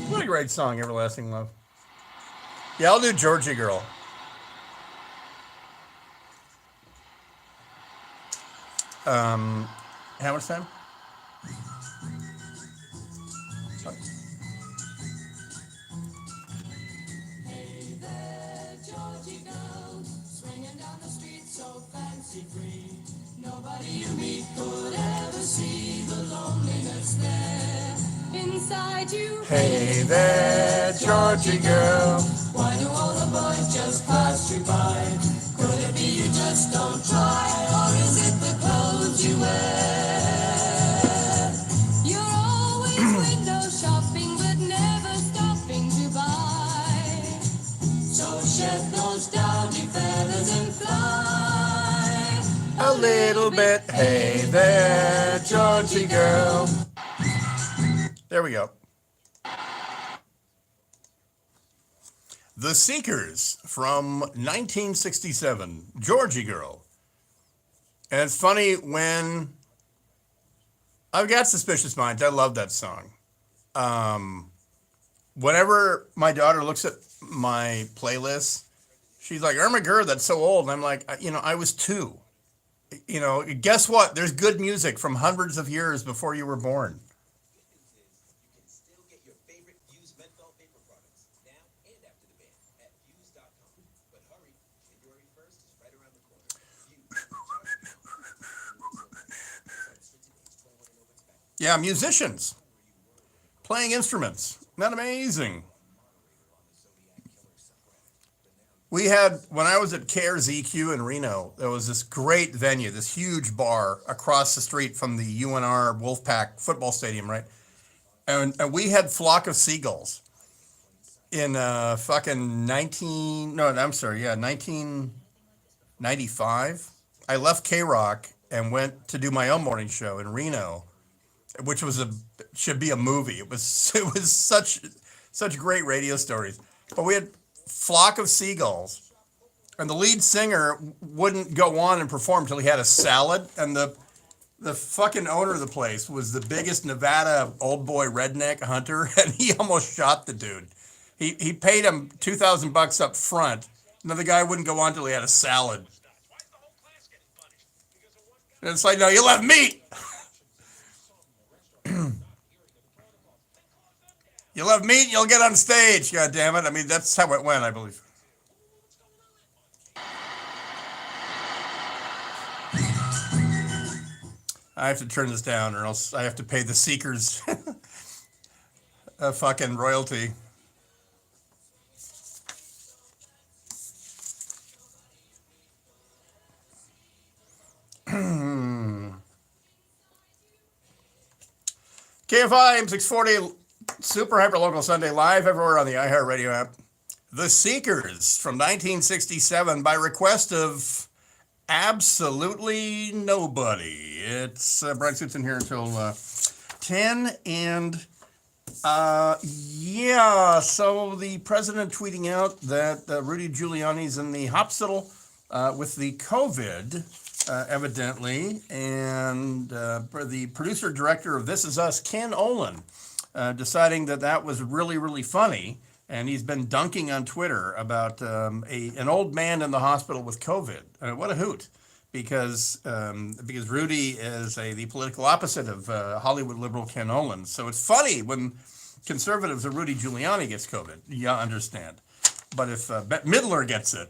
What a great song, Everlasting Love. Yeah, I'll do Georgie Girl. How much time? Hey there, Georgie girl, swinging down the street so fancy free. Nobody you meet could ever see the loneliness there inside you. Hey there, Georgie girl. Why do all the boys just pass you by? Could it be you just don't try, or is it the clothes you wear? You're always window shopping, but never stopping to buy. So shed those dowdy feathers and fly A little bit. Hey there, Georgie girl. There we go. The Seekers from 1967, Georgie Girl. And it's funny when I've got Suspicious Minds. I love that song. Whenever my daughter looks at my playlist, she's like, Irma Gurr, that's so old. And I'm like, I was 2. Guess what? There's good music from hundreds of years before you were born. Yeah, musicians playing instruments. Isn't that amazing? We had, when I was at KRZQ in Reno, there was this great venue, this huge bar across the street from the UNR Wolfpack football stadium, right? And we had Flock of Seagulls in fucking 19, no, I'm sorry, yeah, 1995. I left K-Rock and went to do my own morning show in Reno, which should be a movie. It was such great radio stories. But we had Flock of Seagulls, and the lead singer wouldn't go on and perform until he had a salad, and the fucking owner of the place was the biggest Nevada old boy redneck hunter, and he almost shot the dude. He paid him $2,000 up front, and then the guy wouldn't go on until he had a salad. And it's like, no, you'll have meat. You'll have meat, you'll get on stage. God damn it. I mean, that's how it went, I believe. I have to turn this down or else I have to pay the Seekers a fucking royalty. KFI M640 Super Hyper Local Sunday live everywhere on the iHeartRadio app. The Seekers from 1967 by request of absolutely nobody. It's Brian Suits in here until 10 and yeah, so the president tweeting out that Rudy Giuliani's in the hospital with the COVID, evidently, and the producer director of This Is Us, Ken Olin, deciding that was really, really funny. And he's been dunking on Twitter about an old man in the hospital with COVID. What a hoot. Because Rudy is the political opposite of Hollywood liberal Ken Olin. So it's funny when conservatives or Rudy Giuliani gets COVID. You understand. But if Bette Midler gets it,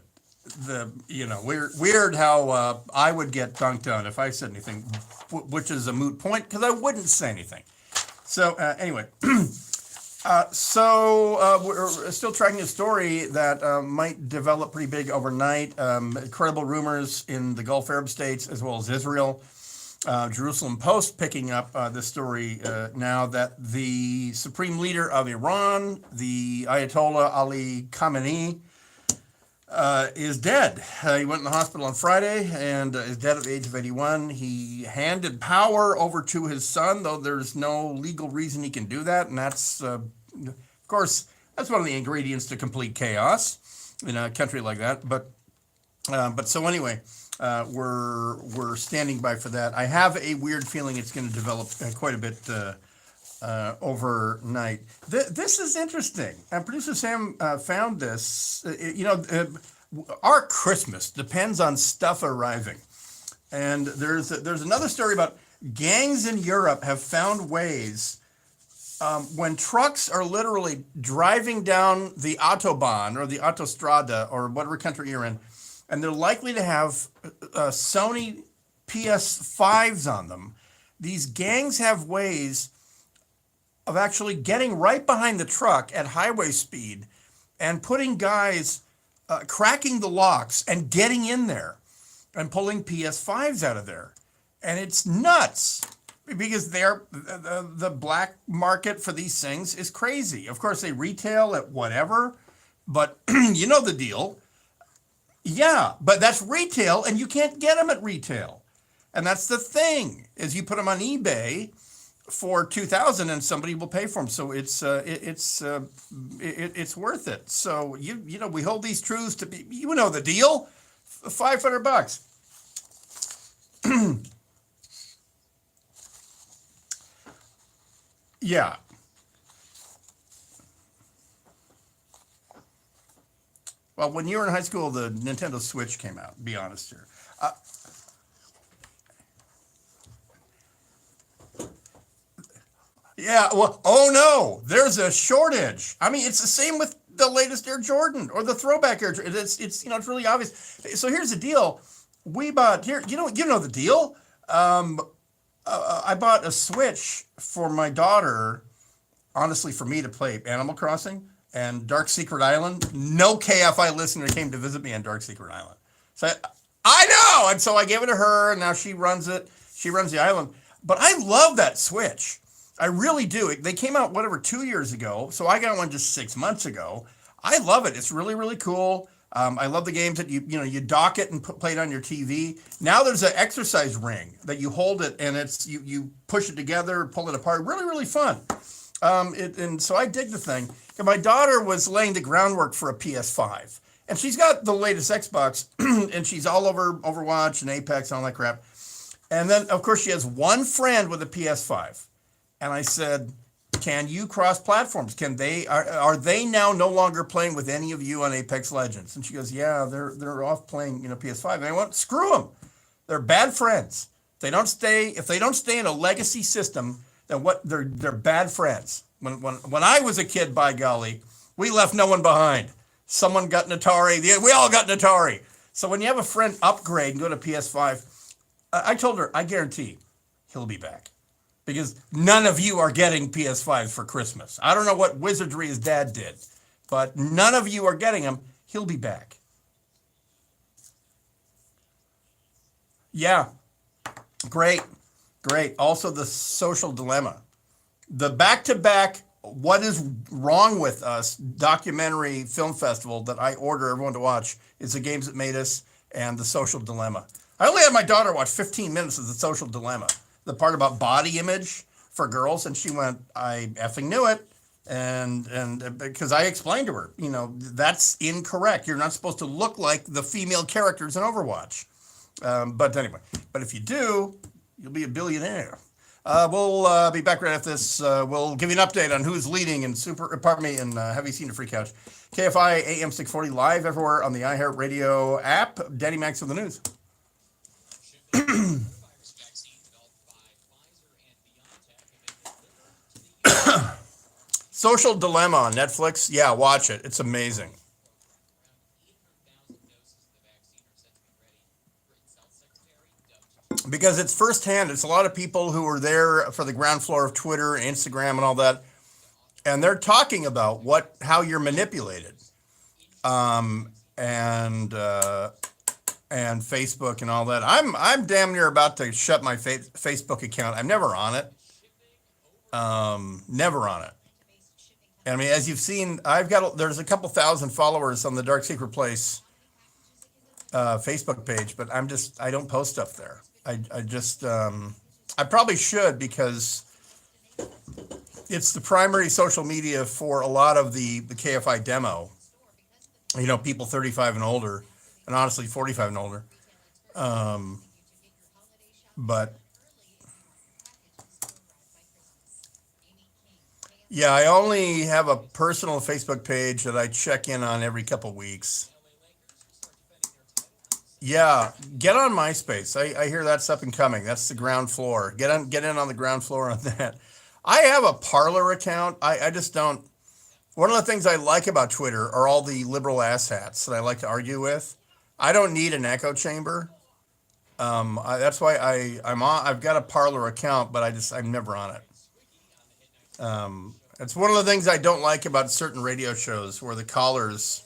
weird how I would get dunked on if I said anything, which is a moot point because I wouldn't say anything. So anyway, we're still tracking a story that might develop pretty big overnight. Incredible rumors in the Gulf Arab states as well as Israel. Jerusalem Post picking up this story now that the supreme leader of Iran, the Ayatollah Ali Khamenei, is dead. He went in the hospital on Friday and is dead at the age of 81. He handed power over to his son, though there's no legal reason he can do that. And that's, of course, that's one of the ingredients to complete chaos in a country like that. But so anyway, we're standing by for that. I have a weird feeling it's going to develop quite a bit overnight. This is interesting. Producer Sam found this. Our Christmas depends on stuff arriving. And there's another story about gangs in Europe have found ways when trucks are literally driving down the Autobahn or the Autostrada or whatever country you're in, and they're likely to have Sony PS5s on them. These gangs have ways of actually getting right behind the truck at highway speed and putting guys, cracking the locks and getting in there and pulling PS5s out of there. And it's nuts because the black market for these things is crazy. Of course, they retail at whatever, but you know the deal. Yeah, but that's retail and you can't get them at retail. And that's the thing, is you put them on eBay for $2,000 and somebody will pay for them. So it's worth it. So we hold these truths to be, the deal, $500. Yeah. Well, when you were in high school, the Nintendo Switch came out. Be honest here. Yeah. Well, oh no, there's a shortage. I mean, it's the same with the latest Air Jordan or the throwback Air Jordan. It's it's really obvious. So here's the deal. We bought here. You know the deal. Um, I bought a Switch for my daughter, honestly, for me to play Animal Crossing and Dark Secret Island. No KFI listener came to visit me on Dark Secret Island. So I know, and so I gave it to her, and now she runs it. She runs the island. But I love that Switch. I really do. They came out whatever 2 years ago, so I got one just 6 months ago. I love it. It's really really cool. I love the games that you dock it and play it on your TV. Now there's an exercise ring that you hold it and it's you push it together, pull it apart. Really really fun. And so I dig the thing. And my daughter was laying the groundwork for a PS5, and she's got the latest Xbox, and she's all over Overwatch and Apex and all that crap. And then of course she has one friend with a PS5, and I said, can you cross platforms? Can they are they now no longer playing with any of you on Apex Legends? And she goes, yeah, they're off playing PS5. And I went, screw them. They're bad friends. If they don't stay in a legacy system, then they're bad friends. When I was a kid, by golly, we left no one behind. Someone got an Atari. We all got an Atari. So when you have a friend upgrade and go to PS5, I told her, I guarantee he'll be back. Because none of you are getting PS5s for Christmas. I don't know what wizardry his dad did, but none of you are getting them. He'll be back. Yeah, great. Also, the social dilemma. The back-to-back What is Wrong with Us documentary film festival that I order everyone to watch is The Games That Made Us and The Social Dilemma. I only had my daughter watch 15 minutes of The Social Dilemma, the part about body image for girls, and she went, I effing knew it. And because I explained to her, that's incorrect. You're not supposed to look like the female characters in Overwatch. But anyway, but if you do, you'll be a billionaire. We'll be back right after this. We'll give you an update on who's leading in Have You Seen the Free Couch? KFI AM 640 live everywhere on the iHeartRadio app. Danny Max with the news. Social Dilemma on Netflix. Yeah, watch it. It's amazing. Because it's firsthand. It's a lot of people who are there for the ground floor of Twitter and Instagram and all that. And they're talking about how you're manipulated. And Facebook and all that. I'm damn near about to shut my Facebook account. I'm never on it. Never on it. I mean, as you've seen, there's a couple thousand followers on the Dark Secret Place Facebook page, but I don't post stuff there. I probably should, because it's the primary social media for a lot of the KFI demo. People 35 and older, and honestly 45 and older. But yeah, I only have a personal Facebook page that I check in on every couple weeks. Yeah, get on MySpace. I hear that's up and coming. That's the ground floor. Get in on the ground floor on that. I have a Parler account. I just don't. One of the things I like about Twitter are all the liberal asshats that I like to argue with. I don't need an echo chamber. That's why I've got a Parler account, but I'm never on it. It's one of the things I don't like about certain radio shows where the callers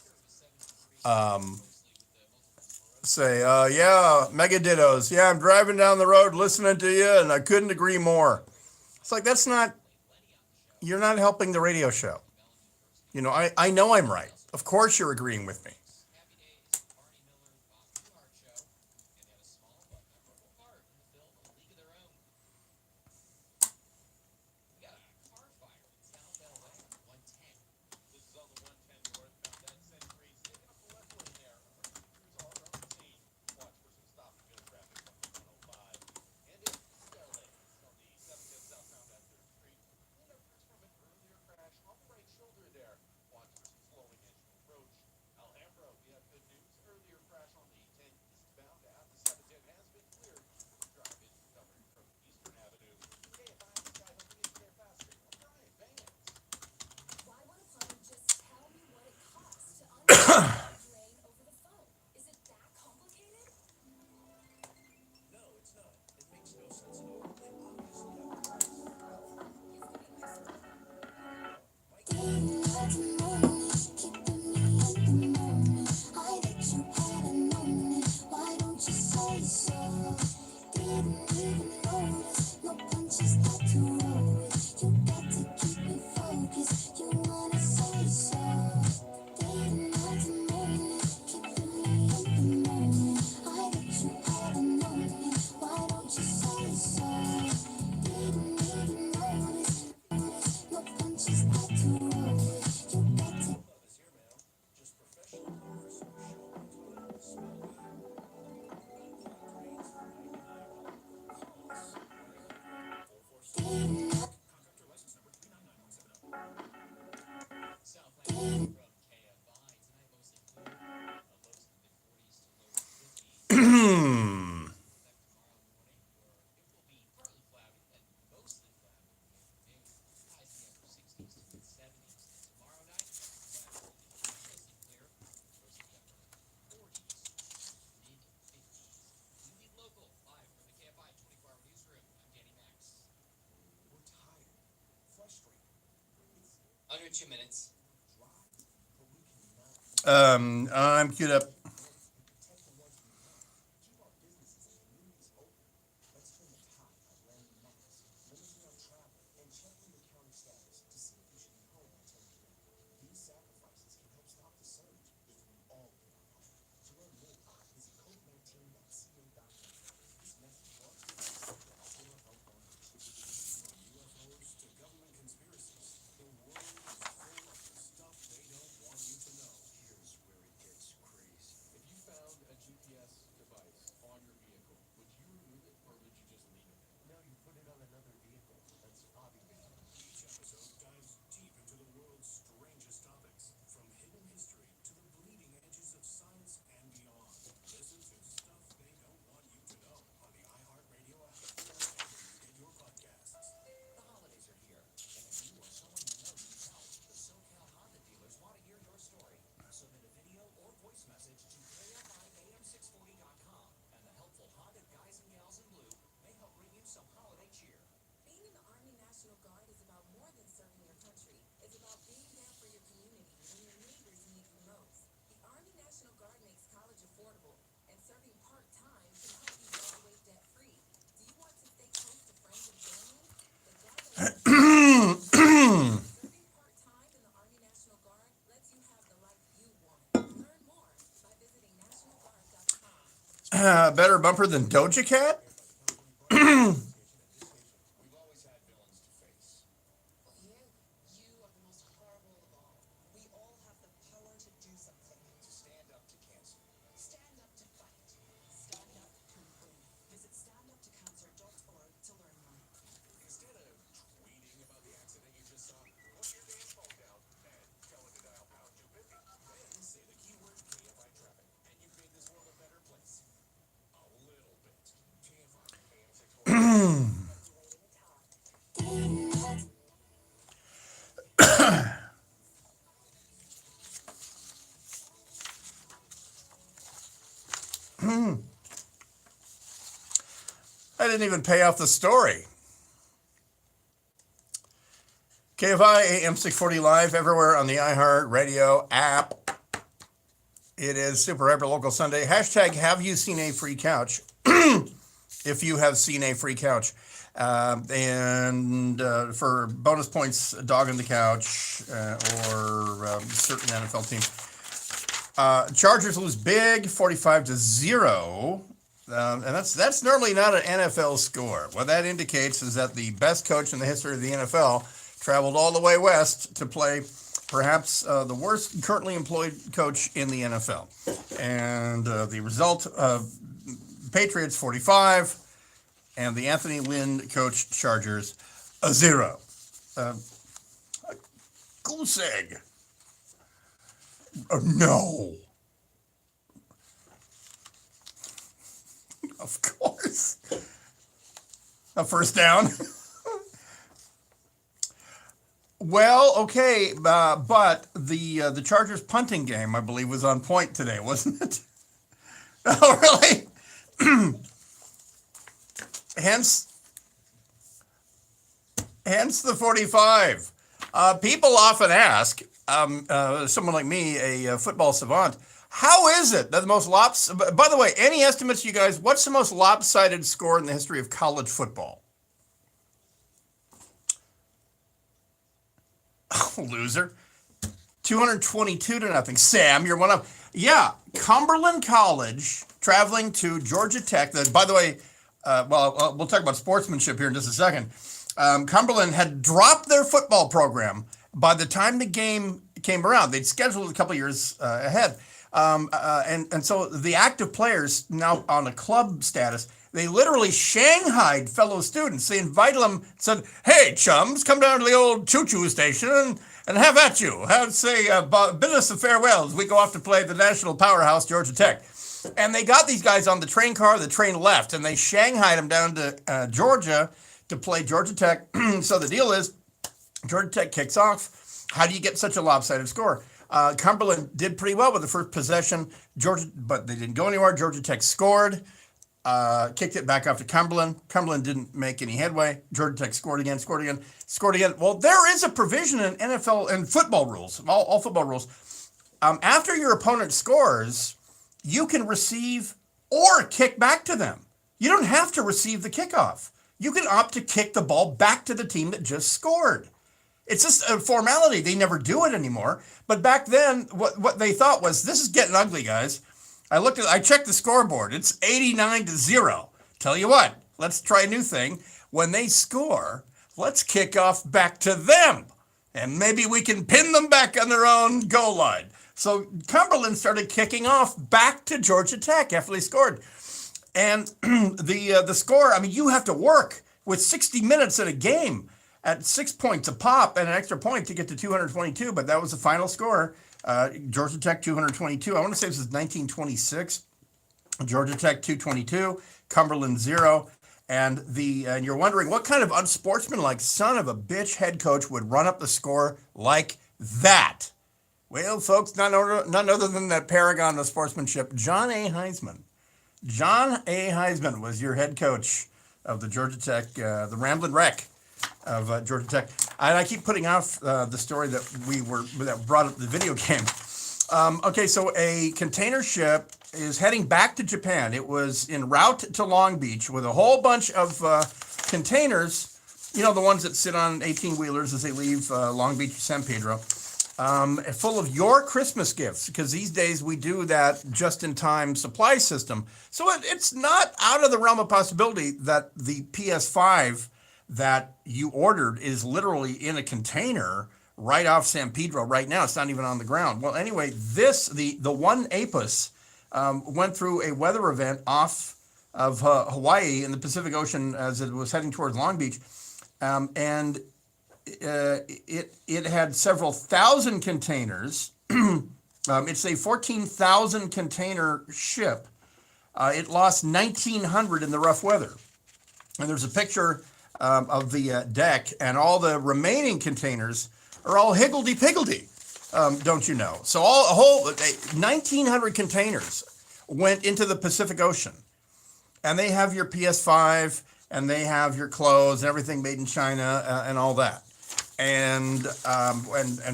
say, yeah, mega dittos. Yeah, I'm driving down the road listening to you, and I couldn't agree more. It's like, you're not helping the radio show. I know I'm right. Of course you're agreeing with me. your 2 minutes. I'm queued up. Better bumper than Doja Cat? I didn't even pay off the story. KFI AM 640 live everywhere on the iHeart Radio app. It is Super Hyper Local Sunday. Hashtag have you seen a free couch? If you have seen a free couch. And for bonus points, dog on the couch or certain NFL team. Chargers lose big, 45-0. And that's normally not an NFL score. What that indicates is that the best coach in the history of the NFL traveled all the way west to play perhaps the worst currently employed coach in the NFL. And the result, Patriots 45, and the Anthony Lynn coached Chargers 0. Goose egg. No. Of course. A first down. Well, okay, but the Chargers punting game, I believe, was on point today, wasn't it? Oh, really? Hence the 45. People often ask, someone like me, a football savant, how is it that the most by the way, any estimates, you guys, what's the most lopsided score in the history of college football? Oh, loser. 222-0. Sam, you're one of, yeah, Cumberland College traveling to Georgia Tech. By the way, we'll talk about sportsmanship here in just a second. Cumberland had dropped their football program by the time the game came around. They'd scheduled it a couple years ahead. And so the active players now on a club status, they literally shanghaied fellow students. They invited them, said, hey, chums, come down to the old choo-choo station and have at you. Bid us a farewell as we go off to play the national powerhouse, Georgia Tech. And they got these guys on the train car, the train left, and they shanghaied them down to Georgia to play Georgia Tech. So the deal is, Georgia Tech kicks off. How do you get such a lopsided score? Cumberland did pretty well with the first possession, but they didn't go anywhere. Georgia Tech scored. kicked it back off to Cumberland. Cumberland didn't make any headway. Georgia Tech scored again. Well, there is a provision in NFL and football rules, all football rules. After your opponent scores, you can receive or kick back to them. You don't have to receive the kickoff. You can opt to kick the ball back to the team that just scored. It's just a formality. They never do it anymore. But back then, what they thought was, this is getting ugly, guys. I checked the scoreboard. It's 89-0. Tell you what, let's try a new thing. When they score, let's kick off back to them. And maybe we can pin them back on their own goal line. So Cumberland started kicking off back to Georgia Tech after they scored. And the score, I mean, you have to work with 60 minutes in a game at 6 points a pop and an extra point to get to 222, but that was the final score. Georgia Tech 222. I want to say this is 1926. Georgia Tech 222, Cumberland 0. And you're wondering what kind of unsportsmanlike son of a bitch head coach would run up the score like that? Well, folks, none other than that paragon of sportsmanship, John A. Heisman. John A. Heisman was your head coach of the Georgia Tech, the Ramblin' Wreck of Georgia Tech. And I keep putting off the story that brought up the video game. Okay, so a container ship is heading back to Japan. It was en route to Long Beach with a whole bunch of containers, the ones that sit on 18-wheelers as they leave Long Beach, San Pedro, full of your Christmas gifts, because these days we do that just-in-time supply system. So it's not out of the realm of possibility that the PS5 that you ordered is literally in a container right off San Pedro right now. It's not even on the ground. Well, anyway, the one Apus went through a weather event off of Hawaii in the Pacific Ocean as it was heading towards Long Beach, and it had several thousand containers. It's a 14,000 container ship. It lost 1,900 in the rough weather, and there's a picture of the deck, and all the remaining containers are all higgledy-piggledy, don't you know? So a whole 1,900 containers went into the Pacific Ocean, and they have your PS5, and they have your clothes and everything made in China and all that, and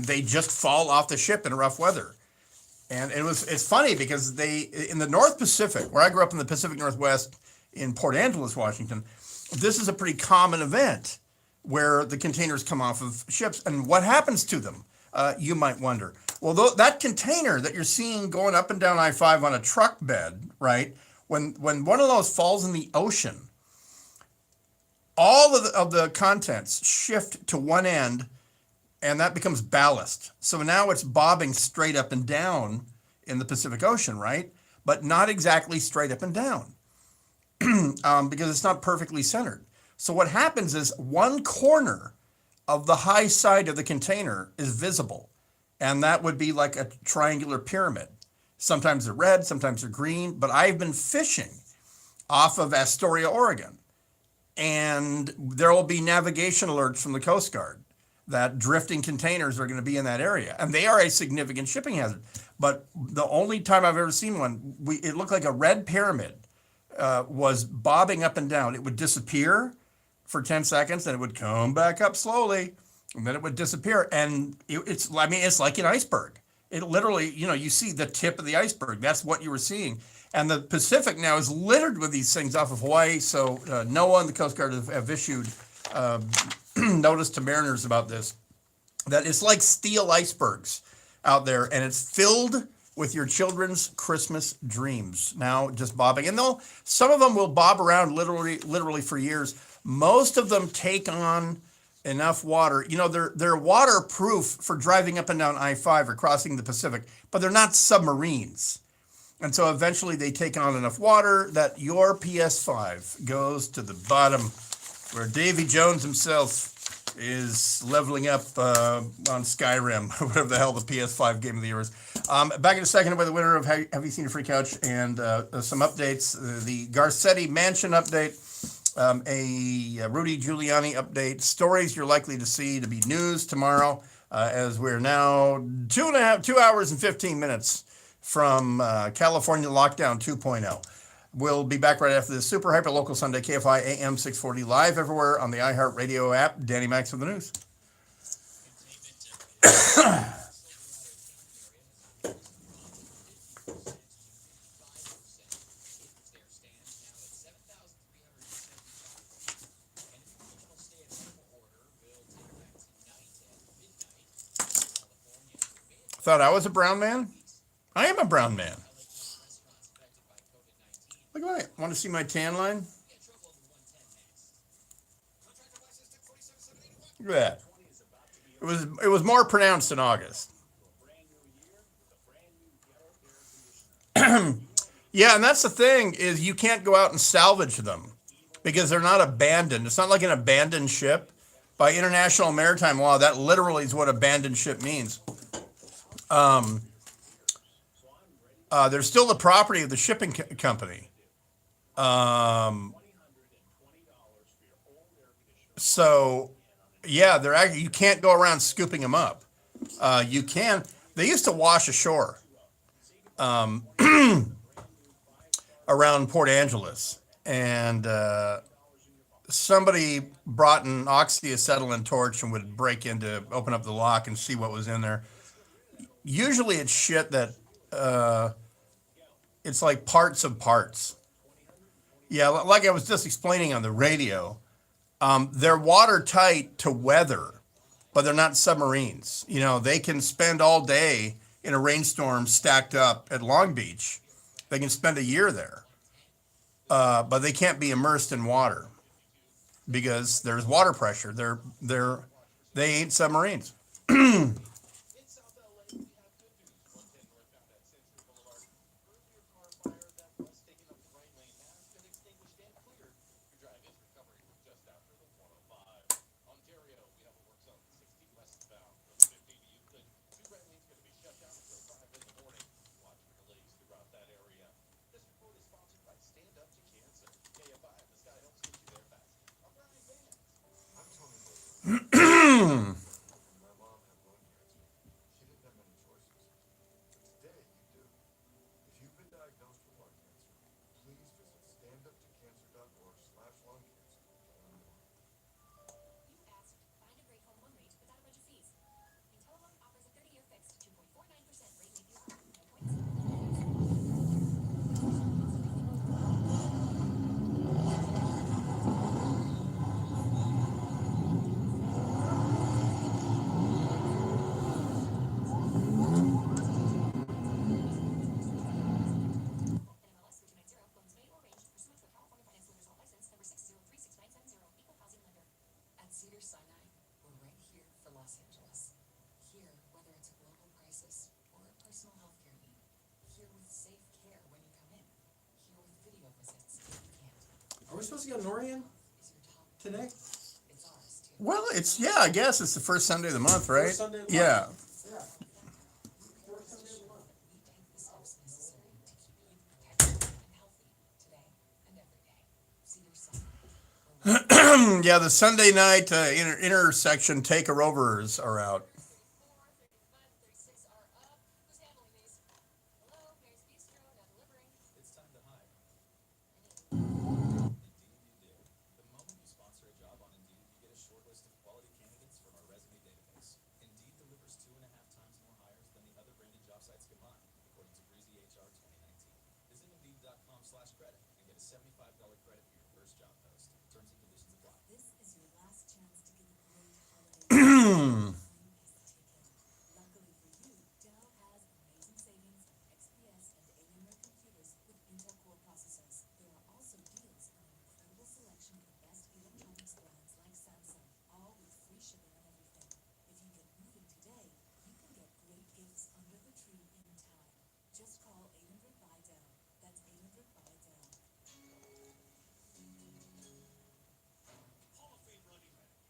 they just fall off the ship in rough weather. And it's funny because in the North Pacific, where I grew up in the Pacific Northwest in Port Angeles, Washington, this is a pretty common event where the containers come off of ships. And what happens to them, you might wonder. Well, that container that you're seeing going up and down I-5 on a truck bed, right, when one of those falls in the ocean, all of the contents shift to one end, and that becomes ballast. So now it's bobbing straight up and down in the Pacific Ocean, right? But not exactly straight up and down because it's not perfectly centered. So what happens is one corner of the high side of the container is visible, and that would be like a triangular pyramid. Sometimes they're red, sometimes they're green, but I've been fishing off of Astoria, Oregon, and there will be navigation alerts from the Coast Guard that drifting containers are going to be in that area, and they are a significant shipping hazard. But the only time I've ever seen one, it looked like a red pyramid was bobbing up and down. It would disappear for 10 seconds, and it would come back up slowly, and then it would disappear. And it's like an iceberg. It literally, you see the tip of the iceberg. That's what you were seeing. And the Pacific now is littered with these things off of Hawaii. So NOAA and the Coast Guard have issued notice to mariners about this, that it's like steel icebergs out there, and it's filled with your children's Christmas dreams now just bobbing. And some of them will bob around literally for years. Most of them take on enough water. They're waterproof for driving up and down I-5 or crossing the Pacific, but they're not submarines. And so eventually they take on enough water that your PS5 goes to the bottom, where Davy Jones himself is leveling up on Skyrim, whatever the hell the PS5 game of the year is. Back in a second with the winner of Have You Seen a Free Couch, and some updates. The Garcetti Mansion update, a Rudy Giuliani update, stories you're likely to see to be news tomorrow, as we're now 2 hours and 15 minutes from California lockdown 2.0. We'll be back right after this super hyper local Sunday KFI AM 640 live everywhere on the iHeartRadio app. Danny Max with the news. Thought I was a brown man? I am a brown man. Look at that. Want to see my tan line? Look at that. It was more pronounced in August. Yeah, and that's the thing is you can't go out and salvage them because they're not abandoned. It's not like an abandoned ship. By international maritime law, that literally is what abandoned ship means. They're still the property of the shipping company. So, yeah, they're actually, you can't go around scooping them up. You can. They used to wash ashore around Port Angeles, and somebody brought an oxyacetylene torch and would open up the lock and see what was in there. Usually, it's shit that it's like parts of parts. Yeah, like I was just explaining on the radio, they're watertight to weather, but they're not submarines. You know, they can spend all day in a rainstorm stacked up at Long Beach. They can spend a year there, but they can't be immersed in water because there's water pressure. They ain't submarines. Are we supposed to get Norian today? Well, I guess it's the first Sunday of the month, right? First Sunday of the Yeah. month. Yeah. First Sunday of the month. Yeah, the Sunday night intersection takeovers are out.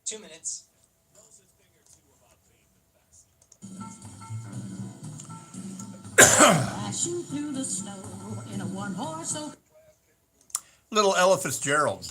Two minutes. Crashing through the snow in a one-horse open. Little Ella Fitzgerald.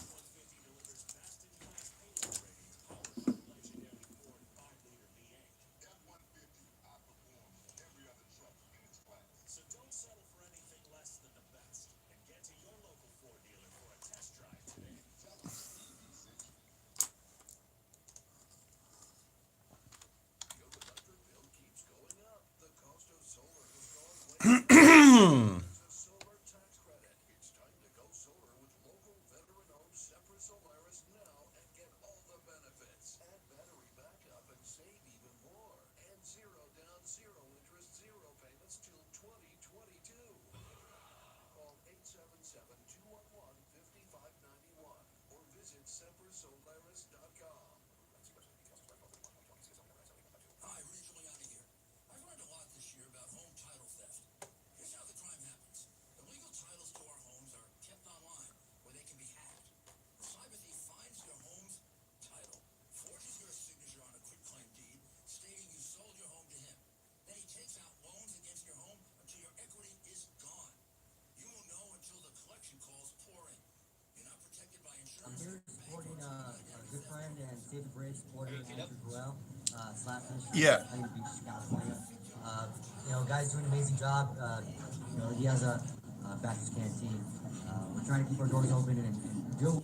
417-211-5591 or visit sempersolaris.com. Hi, Rudy Giuliani here. I've learned a lot this year about home title theft. Here's how the crime happens. Illegal titles to our homes are kept online where they can be hacked. The cyber thief finds your home's title, forges your signature on a quitclaim deed stating you sold your home to him. Then he takes out loans against your home until your equity is gone. You won't know until the collection calls pour in. You're not protected by insurance. I'm here supporting a good friend and Save the Brave supporter, Andrew Gruel, Slapfish, Yeah. Huntington Beach, California. Guy's doing an amazing job. He has a Baptist canteen. We're trying to keep our doors open and do.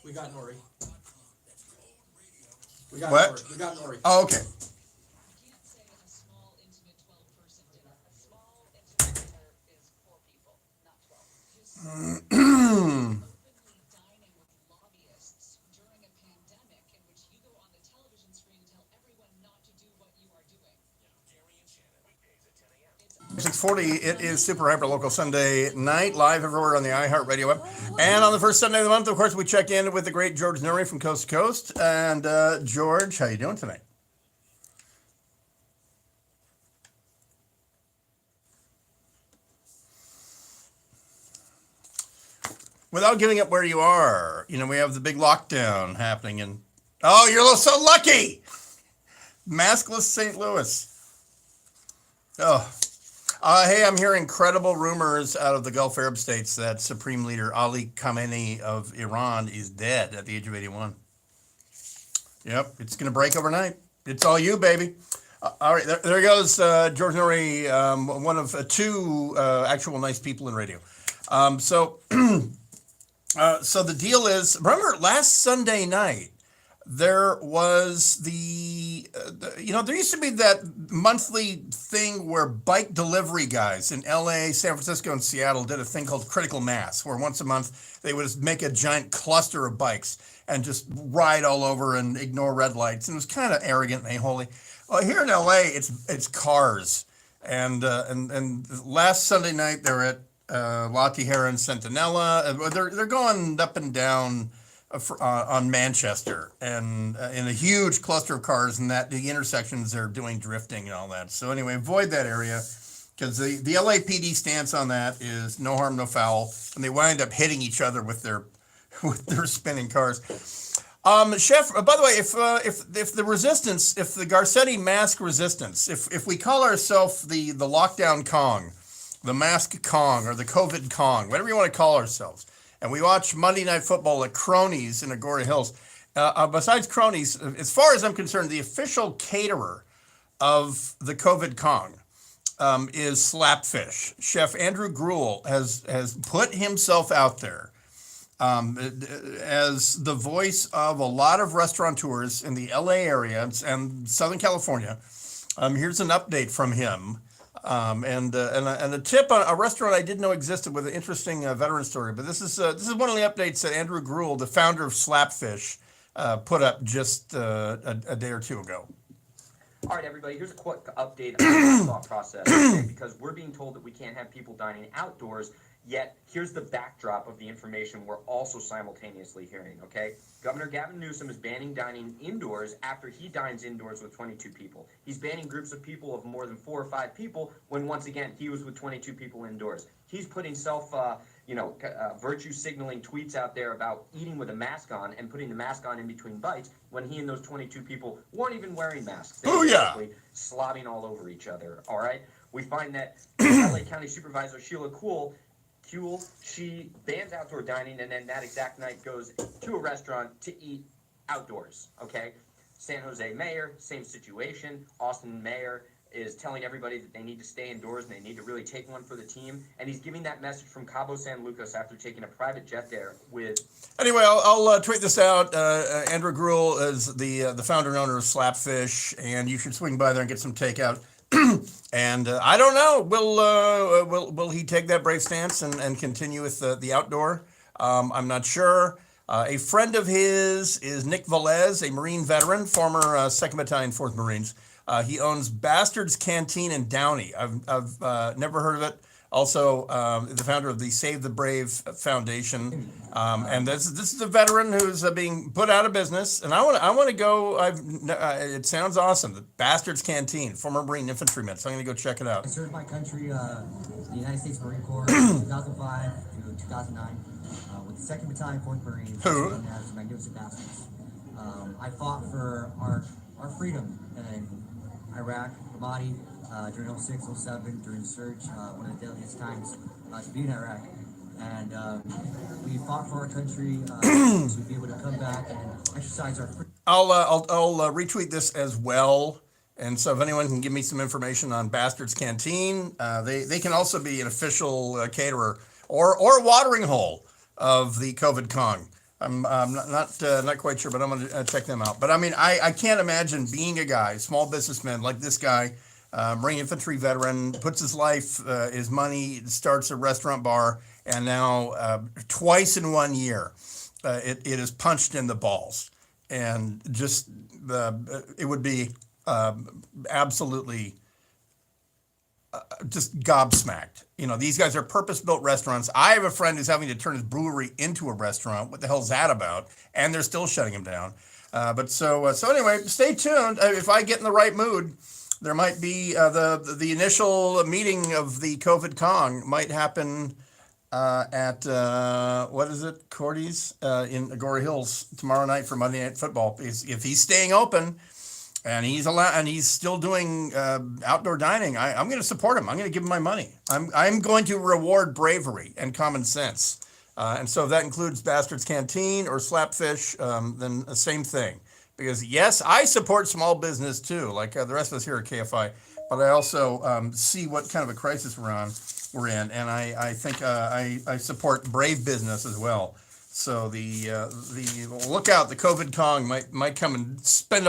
We got Nori. We got What? Nori. We got Nori. Oh, okay. .640, it is Super Hyper Local Sunday night, live everywhere on the iHeartRadio app. And on the first Sunday of the month, of course, we check in with the great George Noory from Coast to Coast. And George, how you doing tonight? Without giving up where you are, we have the big lockdown happening in, oh, you're so lucky! Maskless St. Louis. Oh. Hey, I'm hearing credible rumors out of the Gulf Arab states that Supreme Leader Ali Khamenei of Iran is dead at the age of 81. Yep, it's going to break overnight. It's all you, baby. All right, there goes George Noory, one of two actual nice people in radio. So the deal is, remember last Sunday night, there was there used to be that monthly thing where bike delivery guys in LA, San Francisco, and Seattle did a thing called Critical Mass, where once a month they would just make a giant cluster of bikes and just ride all over and ignore red lights. And it was kind of arrogant and a-holy. Well, here in LA, it's cars. And last Sunday night, they're at La Tijera and Centinela. They're going up and down on Manchester, and in a huge cluster of cars, and that the intersections they're doing drifting and all that. So anyway, avoid that area, because the LAPD stance on that is no harm, no foul, and they wind up hitting each other with their spinning cars. Chef, by the way, if the resistance, if the Garcetti mask resistance, if we call ourselves the lockdown Kong, the mask Kong, or the COVID Kong, whatever you want to call ourselves, and we watch Monday Night Football at Cronies in Agoura Hills. Besides Cronies, as far as I'm concerned, the official caterer of the COVID Kong is Slapfish. Chef Andrew Gruel has put himself out there as the voice of a lot of restaurateurs in the LA area and Southern California. Here's an update from him. And a tip on a restaurant I didn't know existed with an interesting veteran story. But this is one of the updates that Andrew Gruel, the founder of Slapfish, put up just a day or two ago. All right, everybody, here's a quick update on the thought process, okay? Because we're being told that we can't have people dining outdoors, yet here's the backdrop of the information we're also simultaneously hearing, okay? Governor Gavin Newsom is banning dining indoors after he dines indoors with 22 people. He's banning groups of people of more than 4 or 5 people when, once again, he was with 22 people indoors. He's putting virtue signaling tweets out there about eating with a mask on and putting the mask on in between bites when he and those 22 people weren't even wearing masks. They were basically slobbing all over each other, all right? We find that LA County Supervisor Sheila Kuhl, she bans outdoor dining and then that exact night goes to a restaurant to eat outdoors, okay? San Jose mayor, same situation. Austin mayor is telling everybody that they need to stay indoors and they need to really take one for the team. And he's giving that message from Cabo San Lucas after taking a private jet there with... Anyway, I'll tweet this out. Andrew Gruel is the founder and owner of Slapfish, and you should swing by there and get some takeout. And I don't know. Will he take that brave stance and continue with the outdoor? I'm not sure. A friend of his is Nick Velez, a Marine veteran, former 2nd Battalion, 4th Marines. He owns Bastards Canteen in Downey. I've never heard of it. Also, the founder of the Save the Brave Foundation, and this is a veteran who's being put out of business. And I want to go. It sounds awesome. The Bastards Canteen, former Marine infantryman. So I'm going to go check it out. I served my country, the United States Marine Corps, 2005 to 2009, with the 2nd Battalion, 4th Marines, Who? known as the Magnificent Bastards. I fought for our freedom in Iraq, Ramadi, during 06, 07, during the surge, one of the deadliest times to be in Iraq. And we fought for our country to be able to come back and exercise our freedom. I'll retweet this as well. And so if anyone can give me some information on Bastards Canteen, they can also be an official caterer or watering hole of the COVID Kong. I'm not quite sure, but I'm going to check them out. But I mean, I can't imagine being a guy, small businessman like this guy, Marine infantry veteran, puts his life, his money, starts a restaurant bar, and now twice in 1 year, it is punched in the balls. And just it would be absolutely just gobsmacked. You know, these guys are purpose-built restaurants. I have a friend who's having to turn his brewery into a restaurant. What the hell's that about? And they're still shutting him down. So anyway, stay tuned. If I get in the right mood, there might be the initial meeting of the COVID Kong might happen at what is it, Cordy's in Agora Hills tomorrow night for Monday Night Football. If he's staying open and he's still doing outdoor dining, I'm going to support him. I'm going to give him my money. I'm going to reward bravery and common sense. And so if that includes Bastards Canteen or Slapfish, then the same thing. Because yes, I support small business too, like the rest of us here at KFI. But I also see what kind of a crisis we're in, and I think I support brave business as well. So the look out, the COVID Kong might come and spend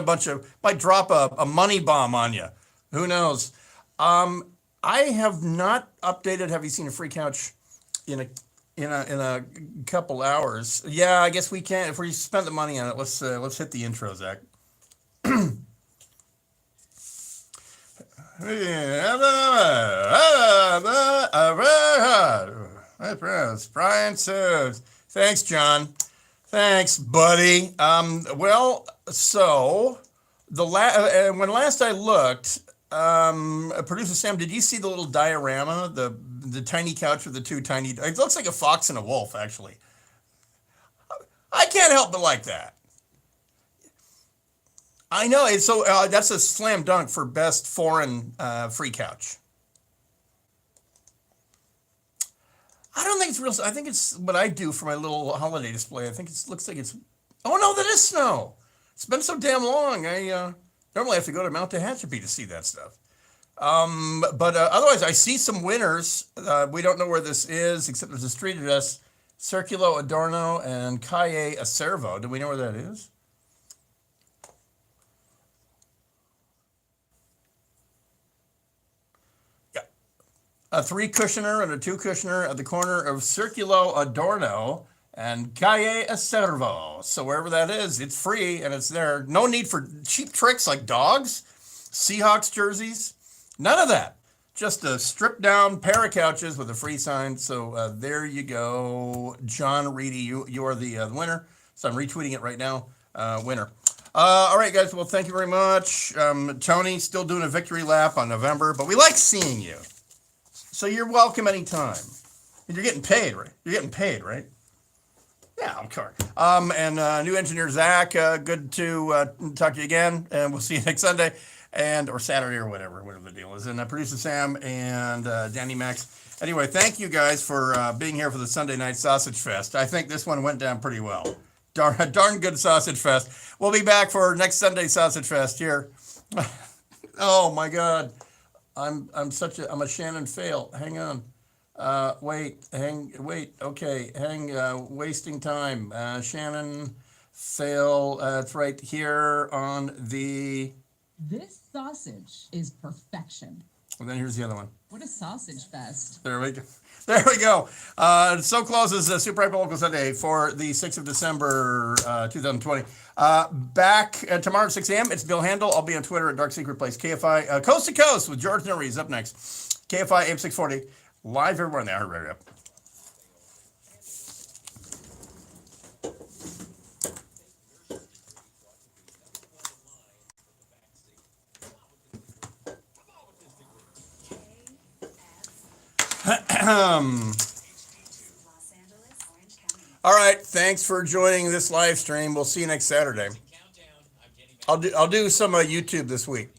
might drop a money bomb on you. Who knows? I have not updated. Have you seen a free couch in a couple hours? Yeah, I guess we can. If we spent the money on it, let's hit the intro, Zach. Brian says, thanks, John. Thanks, buddy. Well, so when last I looked, producer Sam, did you see the little diorama, the tiny couch with the two tiny? It looks like a fox and a wolf, actually. I can't help but like that. I know. It's so that's a slam dunk for best foreign free couch. I don't think it's real. I think it's what I do for my little holiday display. I think it looks like it's. Oh no, that is snow. It's been so damn long. I normally have to go to Mount Tehachapi to see that stuff. But otherwise, I see some winners. We don't know where this is, except there's a street address: Circulo Adorno and Calle Acervo. Do we know where that is? A 3-cushioner and a 2-cushioner at the corner of Circulo Adorno and Calle Acervo. So wherever that is, it's free and it's there. No need for cheap tricks like dogs, Seahawks jerseys, none of that. Just a stripped down pair of couches with a free sign. So there you go. John Reedy, you are the winner. So I'm retweeting it right now. Winner. All right, guys. Well, thank you very much. Tony, still doing a victory lap on November, but we like seeing you. So you're welcome anytime. And you're getting paid, right? You're getting paid, right? Yeah, of course. And new engineer Zach, good to talk to you again. And we'll see you next Sunday or Saturday or whatever the deal is. And producer Sam and Danny Max. Anyway, thank you guys for being here for the Sunday Night Sausage Fest. I think this one went down pretty well. Darn good Sausage Fest. We'll be back for next Sunday Sausage Fest here. Oh my God. I'm a Shannon fail. Hang on. Wait. Okay. Wasting time. Shannon fail. It's right here on the This sausage is perfection. And then here's the other one. What a sausage fest. There we go. There we go. So closes Super Hyper Local Sunday for the 6th of December, 2020. Back tomorrow at 6 a.m. It's Bill Handel. I'll be on Twitter at Dark Secret Place. KFI Coast to Coast with George Norrie is up next. KFI AM 640. Live everywhere on the iHeartRadio app. All right, thanks for joining this live stream. We'll see you next Saturday. I'll do some YouTube this week.